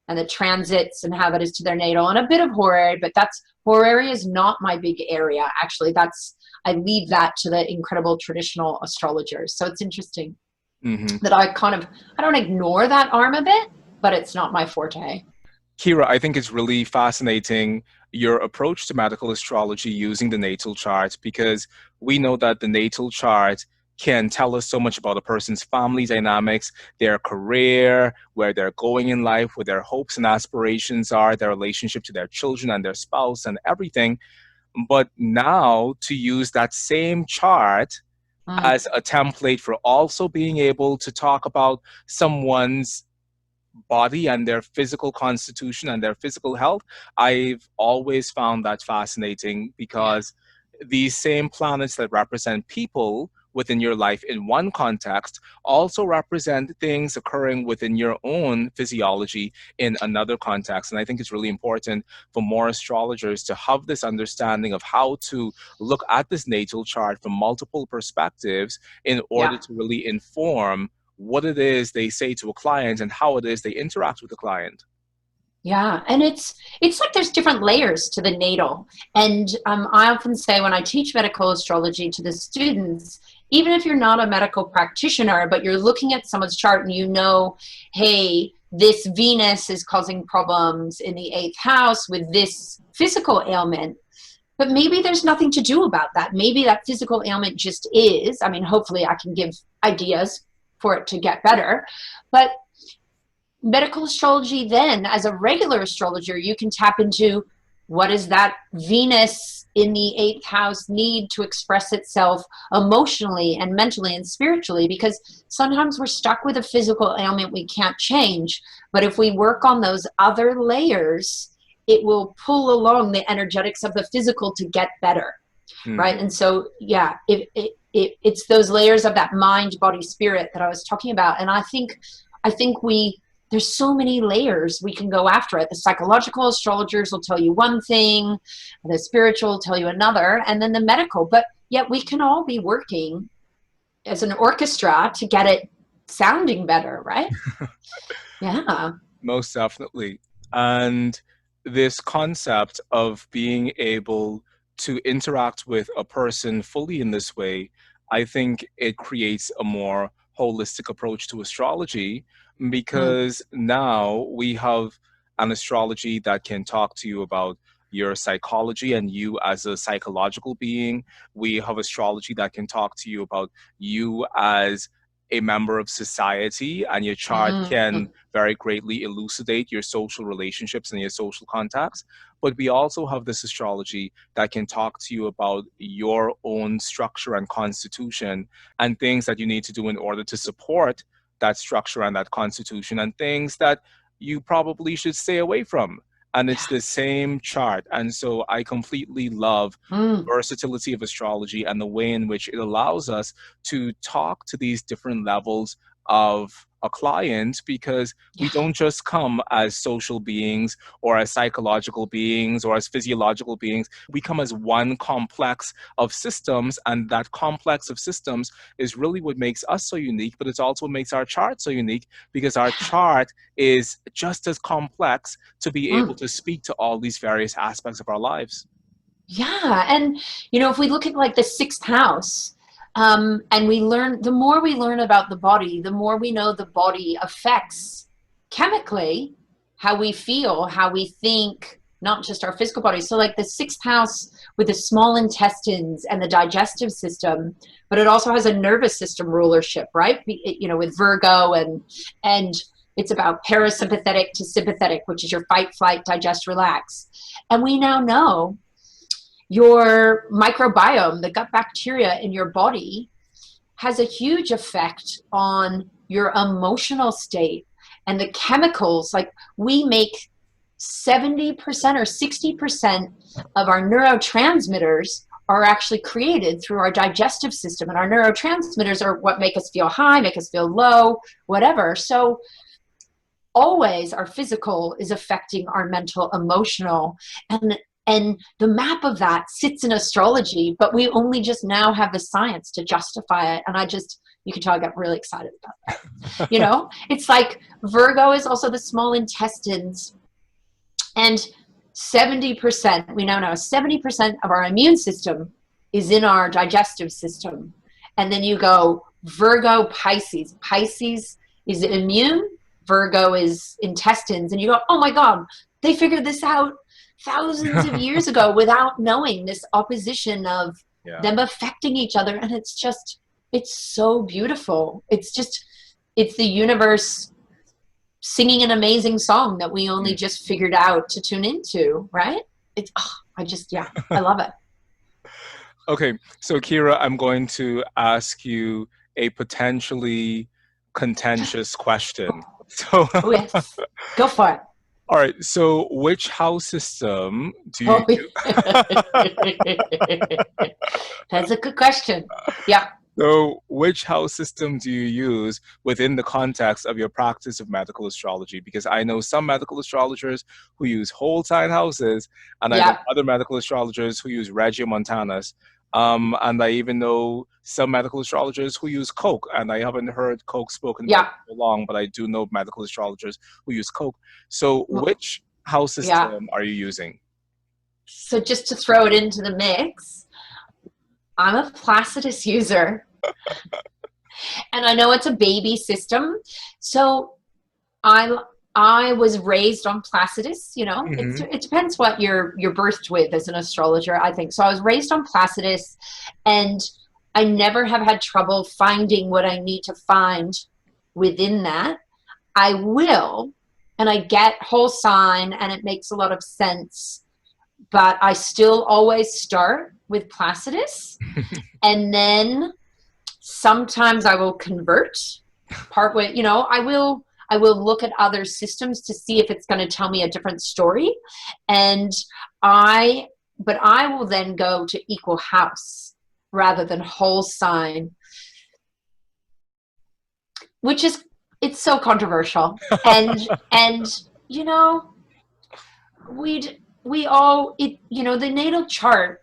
and the transits and how that is to their natal, and a bit of horary, but horary is not my big area. Actually, I leave that to the incredible traditional astrologers. So it's interesting that I don't ignore that arm of it, but it's not my forte. Kira, I think it's really fascinating your approach to medical astrology using the natal chart, because we know that the natal chart can tell us so much about a person's family dynamics, their career, where they're going in life, what their hopes and aspirations are, their relationship to their children and their spouse and everything. But now to use that same chart as a template for also being able to talk about someone's body and their physical constitution and their physical health, I've always found that fascinating, because these same planets that represent people within your life in one context also represent things occurring within your own physiology in another context. And I think it's really important for more astrologers to have this understanding of how to look at this natal chart from multiple perspectives in order to really inform what it is they say to a client and how it is they interact with the client. Yeah, and it's like there's different layers to the natal. And I often say when I teach medical astrology to the students, even if you're not a medical practitioner, but you're looking at someone's chart and you know, hey, this Venus is causing problems in the eighth house with this physical ailment, but maybe there's nothing to do about that. Maybe that physical ailment just is. I mean, hopefully I can give ideas for it to get better, but medical astrology, then as a regular astrologer, you can tap into what is that Venus in the eighth house need to express itself emotionally and mentally and spiritually, because sometimes we're stuck with a physical ailment we can't change, but if we work on those other layers, it will pull along the energetics of the physical to get better. Right. And so yeah, it's those layers of that mind, body, spirit that I was talking about. And I think there's so many layers we can go after it. The psychological astrologers will tell you one thing, the spiritual will tell you another, and then the medical. But yet we can all be working as an orchestra to get it sounding better, right? Yeah. Most definitely. And this concept of being able to interact with a person fully in this way, I think it creates a more holistic approach to astrology, because now we have an astrology that can talk to you about your psychology and you as a psychological being. We have astrology that can talk to you about you as a member of society, and your chart can very greatly elucidate your social relationships and your social contacts. But we also have this astrology that can talk to you about your own structure and constitution, and things that you need to do in order to support that structure and that constitution, and things that you probably should stay away from. And it's the same chart. And so I completely love the versatility of astrology and the way in which it allows us to talk to these different levels of a client, because we don't just come as social beings or as psychological beings or as physiological beings. We come as one complex of systems, and that complex of systems is really what makes us so unique, but it's also what makes our chart so unique, because our chart is just as complex to be able to speak to all these various aspects of our lives. Yeah. And, if we look at like the sixth house, and the more we learn about the body, the more we know the body affects chemically how we feel, how we think, not just our physical body. So like the sixth house with the small intestines and the digestive system, but it also has a nervous system rulership, right? With Virgo, and it's about parasympathetic to sympathetic, which is your fight, flight, digest, relax. And we now know your microbiome, the gut bacteria in your body, has a huge effect on your emotional state and the chemicals. Like we make 70% or 60% of our neurotransmitters are actually created through our digestive system. And our neurotransmitters are what make us feel high, make us feel low, whatever. So always our physical is affecting our mental, emotional, and the map of that sits in astrology, but we only just now have the science to justify it. And you can tell I got really excited about that. It's like Virgo is also the small intestines, and 70%, we now know 70% of our immune system is in our digestive system. And then you go Virgo, Pisces. Pisces is immune, Virgo is intestines. And you go, oh my God, they figured this out thousands of years ago without knowing this opposition of them affecting each other. And it's so beautiful. It's the universe singing an amazing song that we only just figured out to tune into, right? I love it. Okay, so Kira, I'm going to ask you a potentially contentious question. So, yes, go for it. All right, so which house system do you use? That's a good question. Yeah. So which house system do you use within the context of your practice of medical astrology? Because I know some medical astrologers who use whole sign houses, and I know other medical astrologers who use Regiomontanus. And I even know some medical astrologers who use Coke, and I haven't heard Coke spoken about for long, but I do know medical astrologers who use Coke. So which house Yeah. system are you using? So just to throw it into the mix, I'm a Placidus user, and I know it's a baby system. So I I was raised on Placidus. You know, Hmm. it depends what you're birthed with as an astrologer, I think. So I was raised on Placidus, and I never have had trouble finding what I need to find within that. I will, and I get whole sign, and it makes a lot of sense. But I still always start with Placidus, and then sometimes I will convert partway. You know, I will look at other systems to see if it's going to tell me a different story, and I but I will then go to equal house rather than whole sign, which is it's so controversial. And you know, we all it you know the natal chart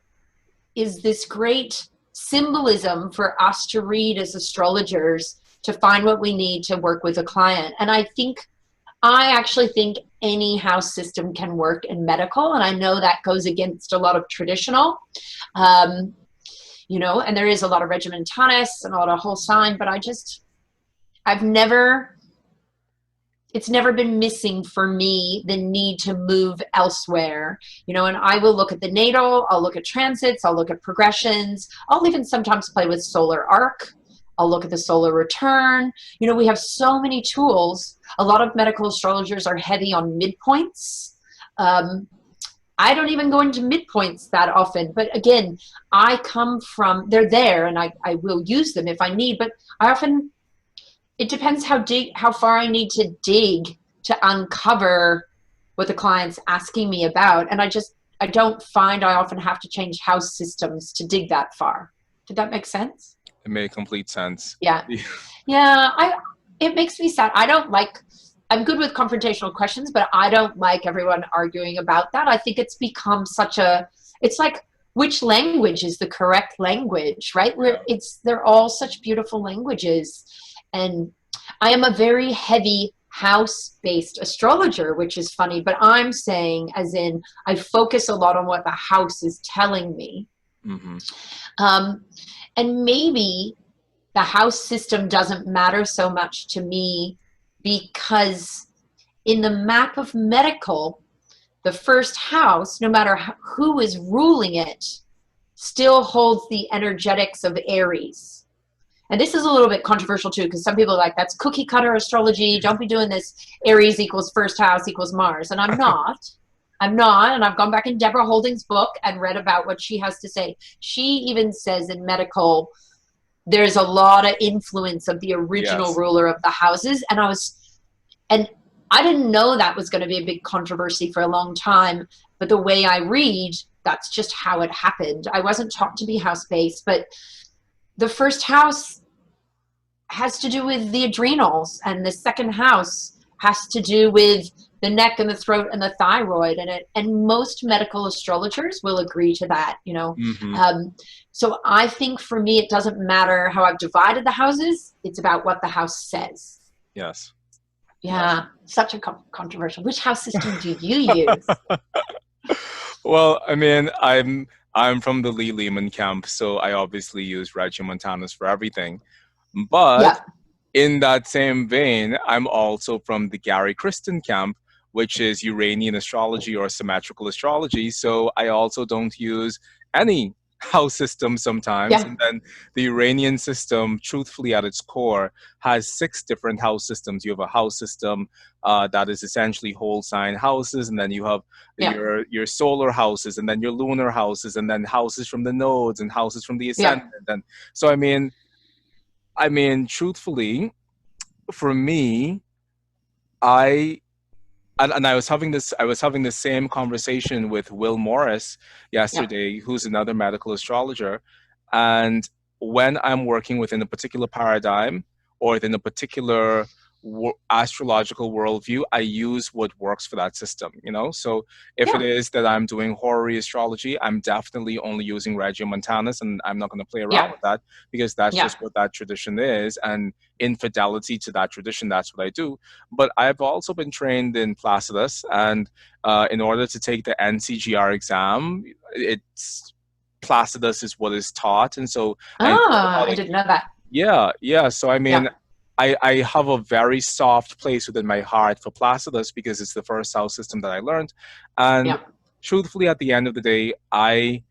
is this great symbolism for us to read as astrologers to find what we need to work with a client. And I actually think any house system can work in medical. And I know that goes against a lot of traditional, um, and there is a lot of regimentanus and a lot of whole sign, but I've never, it's never been missing for me the need to move elsewhere, and I will look at the natal, I'll look at transits, I'll look at progressions, I'll even sometimes play with solar arc, I'll look at the solar return. We have so many tools. A lot of medical astrologers are heavy on midpoints. I don't even go into midpoints that often, but again, they're there, and I will use them if I need, but it depends how far I need to dig to uncover what the client's asking me about. And I don't find I often have to change house systems to dig that far. Did that make sense? It made complete sense. Yeah. It makes me sad. I'm good with confrontational questions, but I don't like everyone arguing about that. I think it's become it's like, which language is the correct language, right? They're all such beautiful languages. And I am a very heavy house-based astrologer, which is funny, but I'm saying as in I focus a lot on what the house is telling me. Mm-hmm. And maybe the house system doesn't matter so much to me because in the map of medical, the first house, no matter who is ruling it, still holds the energetics of Aries. And this is a little bit controversial too, because some people are like, that's cookie cutter astrology. Don't be doing this. Aries equals first house equals Mars. And I'm not. And I've gone back in Deborah Holding's book and read about what she has to say. She even says in medical, there's a lot of influence of the original ruler of the houses. And I didn't know that was going to be a big controversy for a long time. But the way I read, that's just how it happened. I wasn't taught to be house-based, but the first house has to do with the adrenals, and the second house has to do with the neck and the throat and the thyroid, and most medical astrologers will agree to that. Mm-hmm. So I think for me, it doesn't matter how I've divided the houses. It's about what the house says. Yes. Yeah. Yes. Such a controversial. Which house system do you use? Well, I mean, I'm from the Lee Lehman camp, so I obviously use Regiomontanus for everything. But in that same vein, I'm also from the Gary Kristen camp, which is Uranian astrology or symmetrical astrology. So I also don't use any house system sometimes. Yeah. And then the Uranian system, truthfully at its core, has 6 different house systems. You have a house system that is essentially whole sign houses, and then you have your solar houses, and then your lunar houses, and then houses from the nodes and houses from the ascendant. And so I mean, truthfully, for me, I was having the same conversation with Will Morris yesterday, who's another medical astrologer. And when I'm working within a particular paradigm or within a particular astrological worldview, I use what works for that system, you know? So if it Yeah. is that I'm doing horary astrology, I'm definitely only using Regiomontanus, and I'm not going to play around Yeah. with that because that's Yeah. just what that tradition is. And in fidelity to that tradition, that's what I do. But I've also been trained in Placidus, and in order to take the NCGR exam, it's Placidus is what is taught. And so I know Ah, how I to didn't know that. yeah, yeah. So I mean, Yeah. I have a very soft place within my heart for Placidus because it's the first house system that I learned. And Yeah. truthfully, at the end of the day, I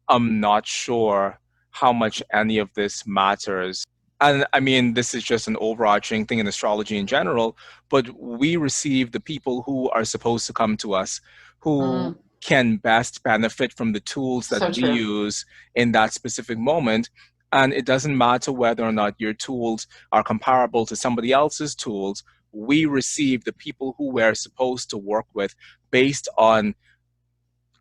am not sure how much any of this matters. And I mean, this is just an overarching thing in astrology in general, but we receive the people who are supposed to come to us who Mm, can best benefit from the tools that so we true. use in that specific moment. And it doesn't matter whether or not your tools are comparable to somebody else's tools. We receive the people who we're supposed to work with based on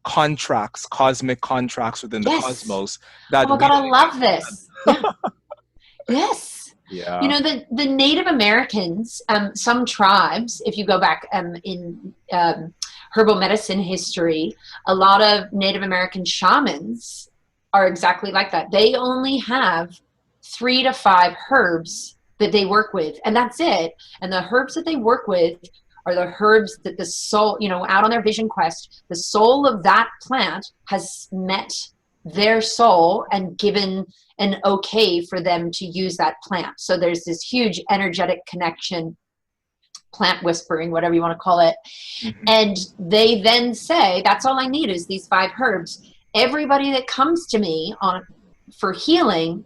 contracts, cosmic contracts within the Yes. cosmos Oh that my we God, I don't even love this. Yeah. Yes. You yeah. know, the Native Americans, some tribes, if you go back in herbal medicine history, a lot of Native American shamans are exactly like that. They only have 3 to 5 herbs that they work with, and that's it. And the herbs that they work with are the herbs that the soul, you know, out on their vision quest, the soul of that plant has met their soul and given an okay for them to use that plant. So there's this huge energetic connection, plant whispering, whatever you want to call it. Mhm. And they then say, that's all I need is these 5 herbs. Everybody that comes to me for healing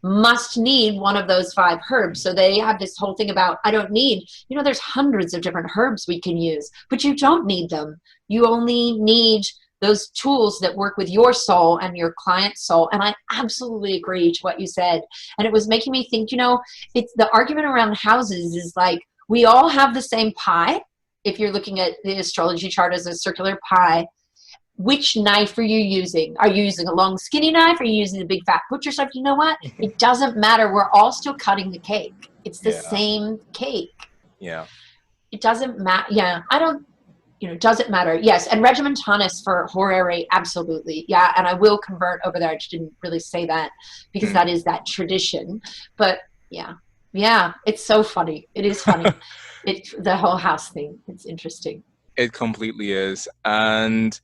must need one of those 5 herbs. So they have this whole thing about, I don't need, you know, there's hundreds of different herbs we can use, but you don't need them. You only need those tools that work with your soul and your client's soul. And I absolutely agree to what you said. And it was making me think, you know, it's the argument around houses is like, we all have the same pie. If you're looking at the astrology chart as a circular pie, which knife are you using? Are you using a long skinny knife? Are you using a big fat butcher's knife? You know what? It doesn't matter. We're all still cutting the cake. It's the Yeah, same cake. yeah. It doesn't matter. Yeah, I don't, you know, does it matter? Yes. And Regimentalis for horary, absolutely. Yeah. And I will convert over there. I just didn't really say that because Mm. that is that tradition. But yeah, yeah, it's so funny. It is funny. The whole house thing. It's interesting. It completely is. And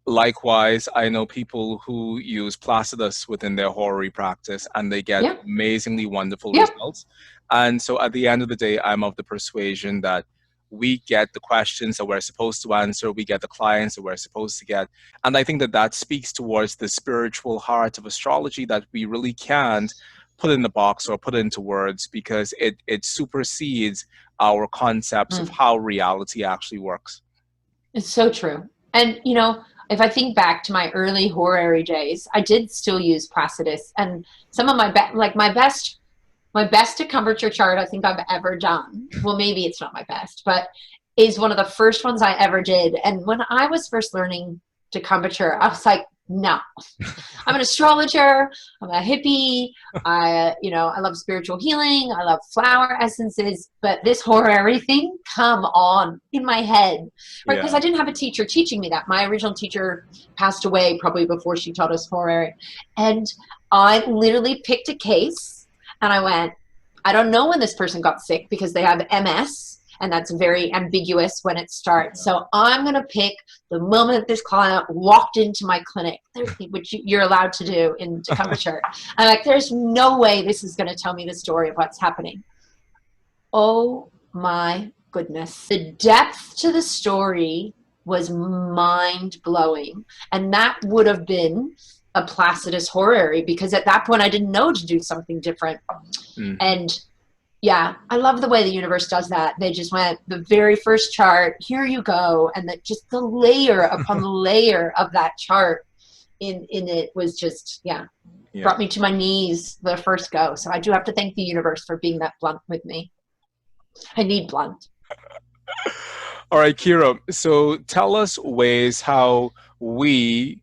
likewise, I know people who use Placidus within their horary practice and they get Yeah. amazingly wonderful Yeah. results. And so at the end of the day, I'm of the persuasion that we get the questions that we're supposed to answer, we get the clients that we're supposed to get. And I think that that speaks towards the spiritual heart of astrology that we really can't put in the box or put into words because it supersedes our concepts of Mm. how reality actually works. It's so true. And, you know, if I think back to my early horary days, I did still use Placidus. And some of like my best acupuncture chart I think I've ever done. Well, maybe it's not my best, but is one of the first ones I ever did. And when I was first learning acupuncture, I was like, no, I'm an astrologer. I'm a hippie. I love spiritual healing. I love flower essences. But this horary thing, come on, in my head, right? Because Yeah. I didn't have a teacher teaching me that. My original teacher passed away probably before she taught us horary, and I literally picked a case, and I went, I don't know when this person got sick because they have MS. And that's very ambiguous when it starts. So I'm going to pick the moment this client walked into my clinic, which you're allowed to do in acupuncture. I'm like, there's no way this is going to tell me the story of what's happening. Oh my goodness. The depth to the story was mind blowing. And that would have been a Placidus horary because at that point I didn't know to do something different. Mhm. And yeah, I love the way the universe does that. They just went the very first chart, here you go, and that just the layer upon the layer of that chart in it was just Yeah. brought me to my knees the first go. So I do have to thank the universe for being that blunt with me. I need blunt. All right, Kira. So tell us ways how we,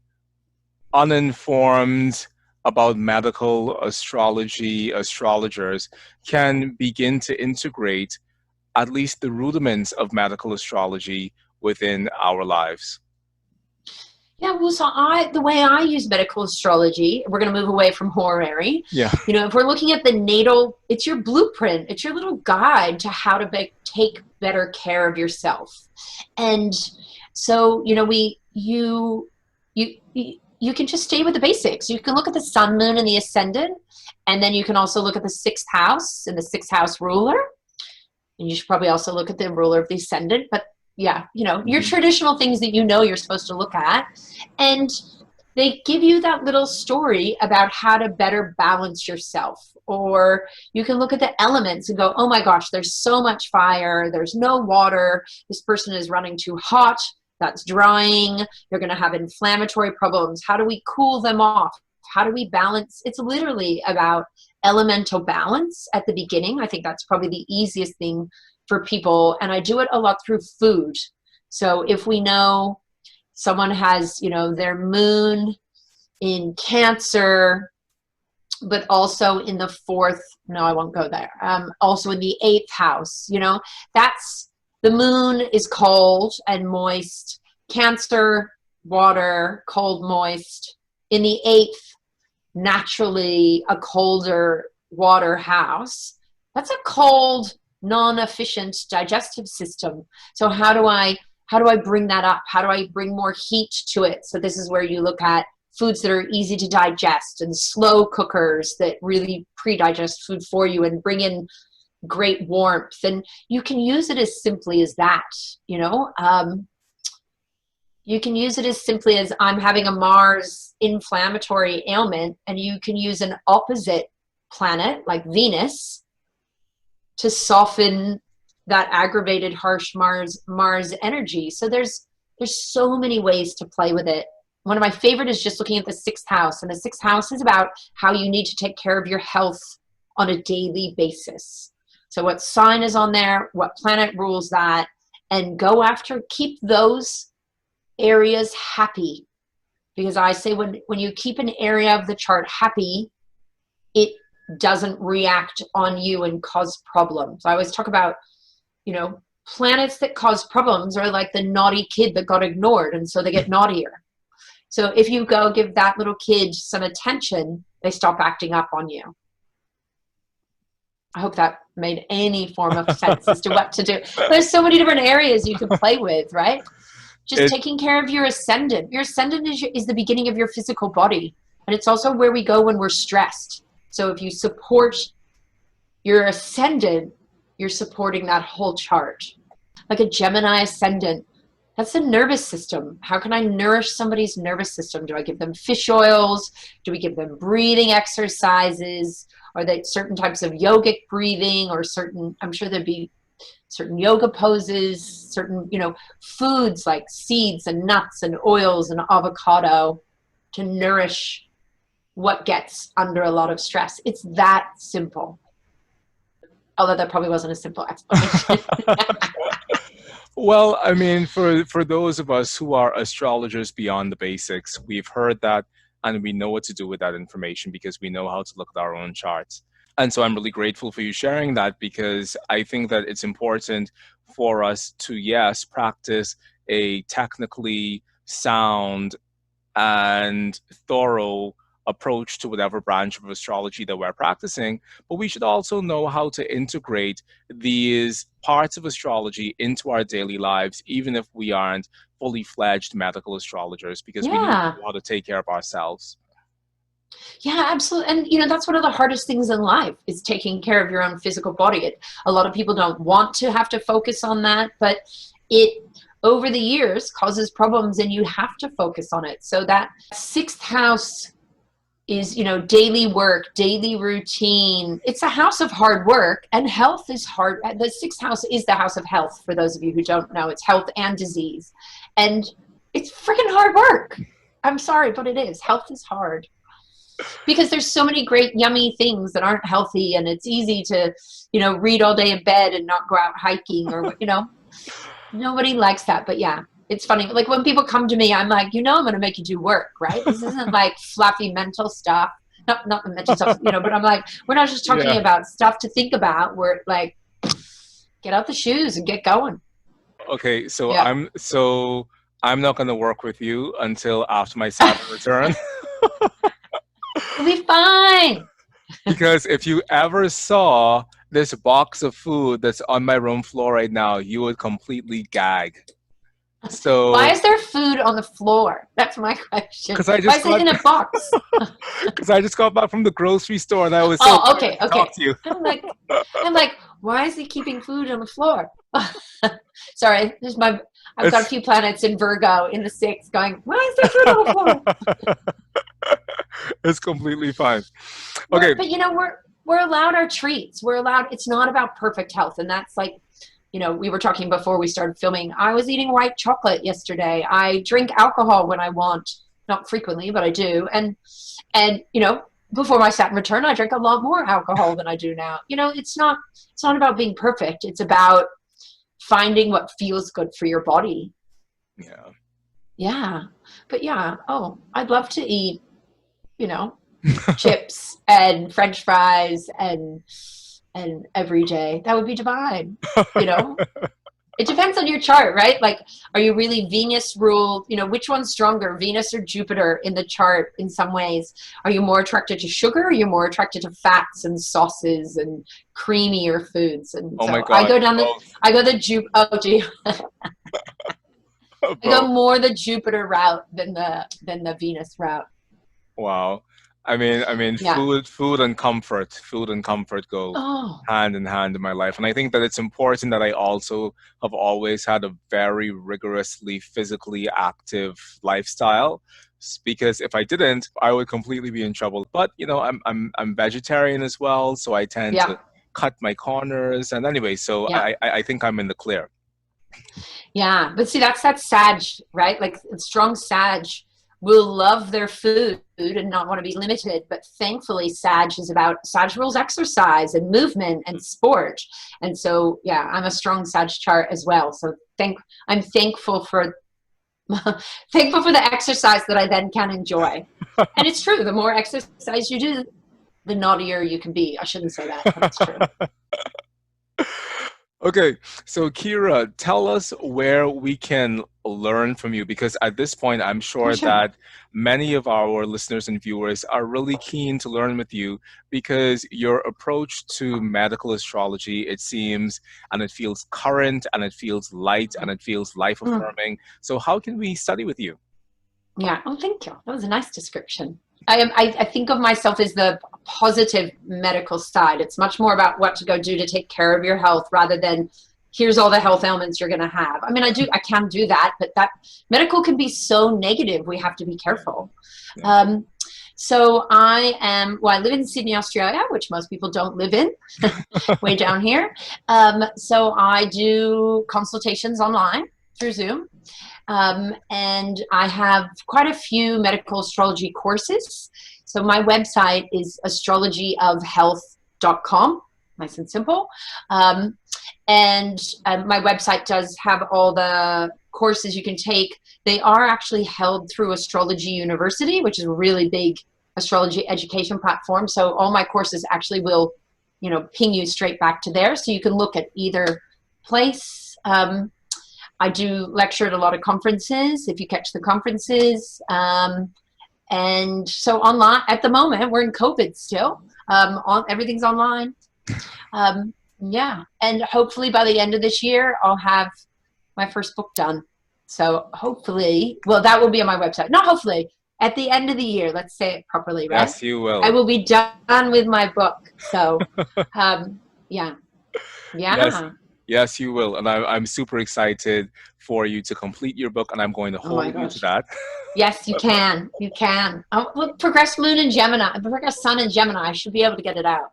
uninformed about medical astrology astrologers, can begin to integrate at least the rudiments of medical astrology within our lives? Yeah, well, so the way I use medical astrology, we're going to move away from horary. Yeah. If we're looking at the natal, it's your blueprint. It's your little guide to how to take better care of yourself. And so, you can just stay with the basics. You can look at the sun, moon, and the ascendant, and then you can also look at the sixth house and the sixth house ruler. And you should probably also look at the ruler of the ascendant, but yeah, your traditional things that you're supposed to look at. And they give you that little story about how to better balance yourself. Or you can look at the elements and go, oh my gosh, there's so much fire. There's no water. This person is running too hot. That's drying. They're going to have inflammatory problems. How do we cool them off? How do we balance? It's literally about elemental balance at the beginning. I think that's probably the easiest thing for people. And I do it a lot through food. So if we know someone has, their moon in Cancer, but also in the fourth, no, I won't go there. Also in the eighth house, that's the moon is cold and moist. Cancer, water, cold, moist. In the eighth, naturally a colder water house. That's a cold, non-efficient digestive system. So how do I bring that up? How do I bring more heat to it? So this is where you look at foods that are easy to digest and slow cookers that really pre-digest food for you and bring in great warmth. And you can use it as simply as that, you can use it as simply as I'm having a Mars inflammatory ailment, and you can use an opposite planet like Venus to soften that aggravated, harsh Mars energy. So there's so many ways to play with it. One of my favorite is just looking at the sixth house. And the sixth house is about how you need to take care of your health on a daily basis. So what sign is on there, what planet rules that, and go after, keep those areas happy. Because I say when you keep an area of the chart happy, it doesn't react on you and cause problems. I always talk about, planets that cause problems are like the naughty kid that got ignored, and so they get naughtier. So if you go give that little kid some attention, they stop acting up on you. I hope that made any form of sense as to what to do. There's so many different areas you can play with, right? Just taking care of your ascendant. Your ascendant is the beginning of your physical body. And it's also where we go when we're stressed. So if you support your ascendant, you're supporting that whole chart. Like a Gemini ascendant, that's the nervous system. How can I nourish somebody's nervous system? Do I give them fish oils? Do we give them breathing exercises? Are they certain types of yogic breathing or I'm sure there'd be certain yoga poses, certain, foods like seeds and nuts and oils and avocado to nourish what gets under a lot of stress. It's that simple. Although that probably wasn't a simple explanation. Well, I mean, for those of us who are astrologers beyond the basics, we've heard that and we know what to do with that information because we know how to look at our own charts. And so I'm really grateful for you sharing that, because I think that it's important for us to, yes, practice a technically sound and thorough approach to whatever branch of astrology that we're practicing, but we should also know how to integrate these parts of astrology into our daily lives, even if we aren't fully fledged medical astrologers, because we need to know how to take care of ourselves. Yeah, absolutely. And, that's one of the hardest things in life is taking care of your own physical body. A lot of people don't want to have to focus on that, but it, over the years, causes problems and you have to focus on it. So that sixth house is, daily work, daily routine. It's a house of hard work, and health is hard. The sixth house is the house of health. For those of you who don't know, it's health and disease. And it's freaking hard work. I'm sorry, but it is. Health is hard. Because there's so many great yummy things that aren't healthy, and it's easy to, read all day in bed and not go out hiking or, nobody likes that. But yeah, it's funny. Like when people come to me, I'm like, I'm going to make you do work, right? This isn't like fluffy mental stuff, not the mental stuff, but I'm like, we're not just talking about stuff to think about. We're like, Get out the shoes and get going. Okay, so Yeah. I'm not going to work with you until after my Saturn return. You'll be fine. Because if you ever saw this box of food that's on my room floor right now, you would completely gag. Why So, is there food on the floor? That's my question. because I Why just is it got in a box? because I just got back from the grocery store and I was so Oh, excited okay, to talk okay. to you. I'm like, why is he keeping food on the floor? Sorry, I've got a It's few planets in Virgo in the sixth going, why is there food on the floor? it's completely fine. Okay. But we're allowed our treats. We're allowed, it's not about perfect health. And that's like, we were talking before we started filming. I was eating white chocolate yesterday. I drink alcohol when I want, not frequently, but I do. And before my Saturn return, I drank a lot more alcohol than I do now. It's not about being perfect. It's about finding what feels good for your body. Yeah. Yeah. But yeah, I'd love to eat, chips and French fries and every day. That would be divine. It depends on your chart, right? Like, are you really Venus ruled? Which one's stronger, Venus or Jupiter in the chart in some ways? Are you more attracted to sugar? Or are you more attracted to fats and sauces and creamier foods? And Oh my so I God. go down Both. oh gee, I go Both. more the Jupiter route than the Venus route. Wow. I mean, Yeah. food and comfort go Oh, hand in hand in my life. And I think that it's important that I also have always had a very rigorously physically active lifestyle. Because if I didn't, I would completely be in trouble. But I'm vegetarian as well, so I tend yeah. to cut my corners. And anyway, so Yeah. I think I'm in the clear. Yeah, but see, that's that Sag, right? Like strong Sag will love their food and not want to be limited. But thankfully, Sag rules exercise and movement and sport. And so, yeah, I'm a strong Sag chart as well. So I'm thankful for thankful for the exercise that I then can enjoy. And it's true. The more exercise you do, the naughtier you can be. I shouldn't say that, but it's true. Okay, so Kira, tell us where we can learn from you because at this point, I'm Oh, sure sure. that many of our listeners and viewers are really keen to learn with you because your approach to medical astrology, it seems, and it feels current and it feels light and it feels life Mm. affirming. So, how can we study with you? Yeah. Oh, thank you. That was a nice description. I think of myself as the positive medical side. It's much more about what to go do to take care of your health rather than here's all the health ailments you're going to have. I mean, I can do that, but that medical can be so negative. We have to be careful. Yeah. So I live in Sydney, Australia, which most people don't live in, way down here. So I do consultations online through Zoom. And I have quite a few medical astrology courses. So my website is astrologyofhealth.com, nice and simple. And my website does have all the courses you can take. They are actually held through Astrology University, which is a really big astrology education platform. So all my courses actually will, ping you straight back to there. So you can look at either place. I do lecture at a lot of conferences, if you catch the conferences. And so online, at the moment, we're in COVID still. Everything's online. Yeah. And hopefully by the end of this year, I'll have my first book done. So hopefully, well, that will be on my website. Not hopefully, at the end of the year, let's say it properly, right? Yes, you will. I will be done with my book. So, yeah. Yes, Yeah. yes, you will. And I'm super excited for you to complete your book, and I'm going to Oh my hold you to gosh. that. Yes, you can. You can. Look, progress moon in Gemini, progress sun in Gemini. I should be able to get it out.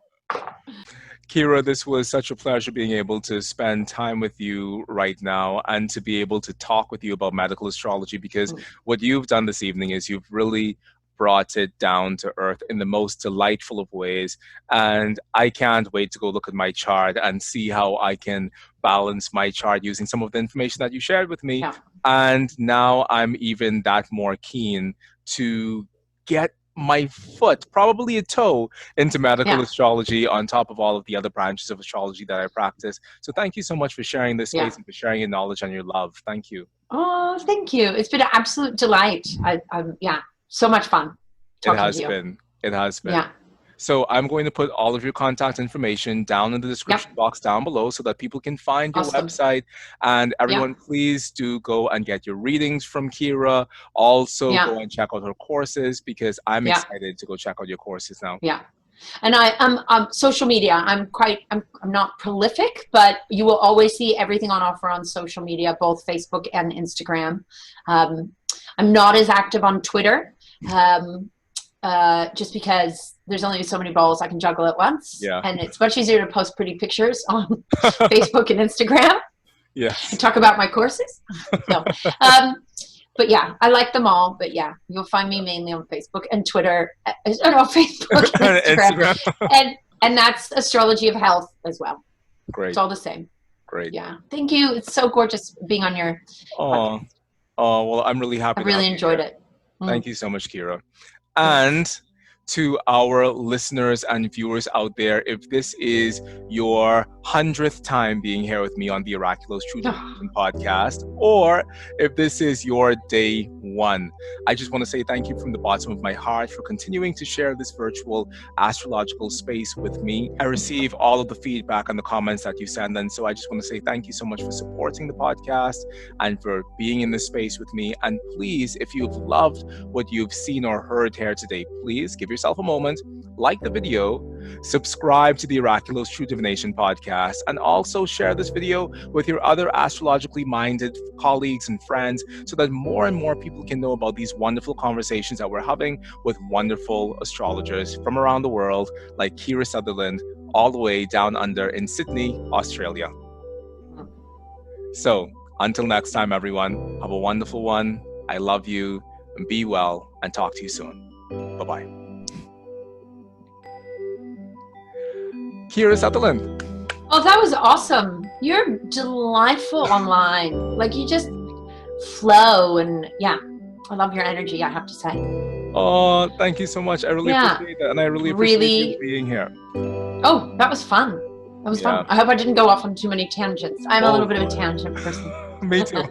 Kira, this was such a pleasure being able to spend time with you right now and to be able to talk with you about medical astrology because what you've done this evening is you've really brought it down to earth in the most delightful of ways. And I can't wait to go look at my chart and see how I can balance my chart using some of the information that you shared with me. Yeah. And now I'm even that more keen to get my foot, probably a toe, into medical Yeah. astrology on top of all of the other branches of astrology that I practice. So thank you so much for sharing this Yeah. space and for sharing your knowledge and your love. Thank you. Oh, thank you. It's been an absolute delight. Yeah, so much fun It talking to has you. been. It has been. Yeah. So I'm going to put all of your contact information down in the description box down below so that people can find your Awesome. website. And everyone, please do go and get your readings from Kira. Also go and check out her courses, because I'm excited to go check out your courses now. Yeah. And I'm social media. I'm not prolific, but you will always see everything on offer on social media, both Facebook and Instagram. I'm not as active on Twitter. Just because there's only so many balls I can juggle at once. Yeah. And it's much easier to post pretty pictures on Facebook and Instagram. Yes. And talk about my courses. No. But yeah, I like them all. But yeah, you'll find me mainly on Facebook and Twitter. Facebook and Instagram. and that's Astrology of Health as well. Great. It's all the same. Great. Yeah. Thank you. It's so gorgeous being on your podcast. Well, I'm really happy. I really enjoyed it. Thank you so much, Kira. And to our listeners and viewers out there, if this is your 100th time being here with me on the Oraculos True Divination podcast, or if this is your day one, I just want to say thank you from the bottom of my heart for continuing to share this virtual astrological space with me. I receive all of the feedback and the comments that you send, and so I just want to say thank you so much for supporting the podcast and for being in this space with me. And please, if you've loved what you've seen or heard here today, please give yourself a moment, like the video, subscribe to the Oraculos True Divination podcast, and also share this video with your other astrologically minded colleagues and friends so that more and more people can know about these wonderful conversations that we're having with wonderful astrologers from around the world, like Kira Sutherland, all the way down under in Sydney, Australia. So until next time, everyone, have a wonderful one. I love you, and be well, and talk to you soon. Bye-bye. Kira Sutherland. Oh, that was awesome. You're delightful online. Like, you just flow, and yeah, I love your energy, I have to say. Oh, thank you so much. I really appreciate that, and I really appreciate you being here. Oh, that was fun. That was fun. I hope I didn't go off on too many tangents. I'm a little bit of a tangent person. Me too.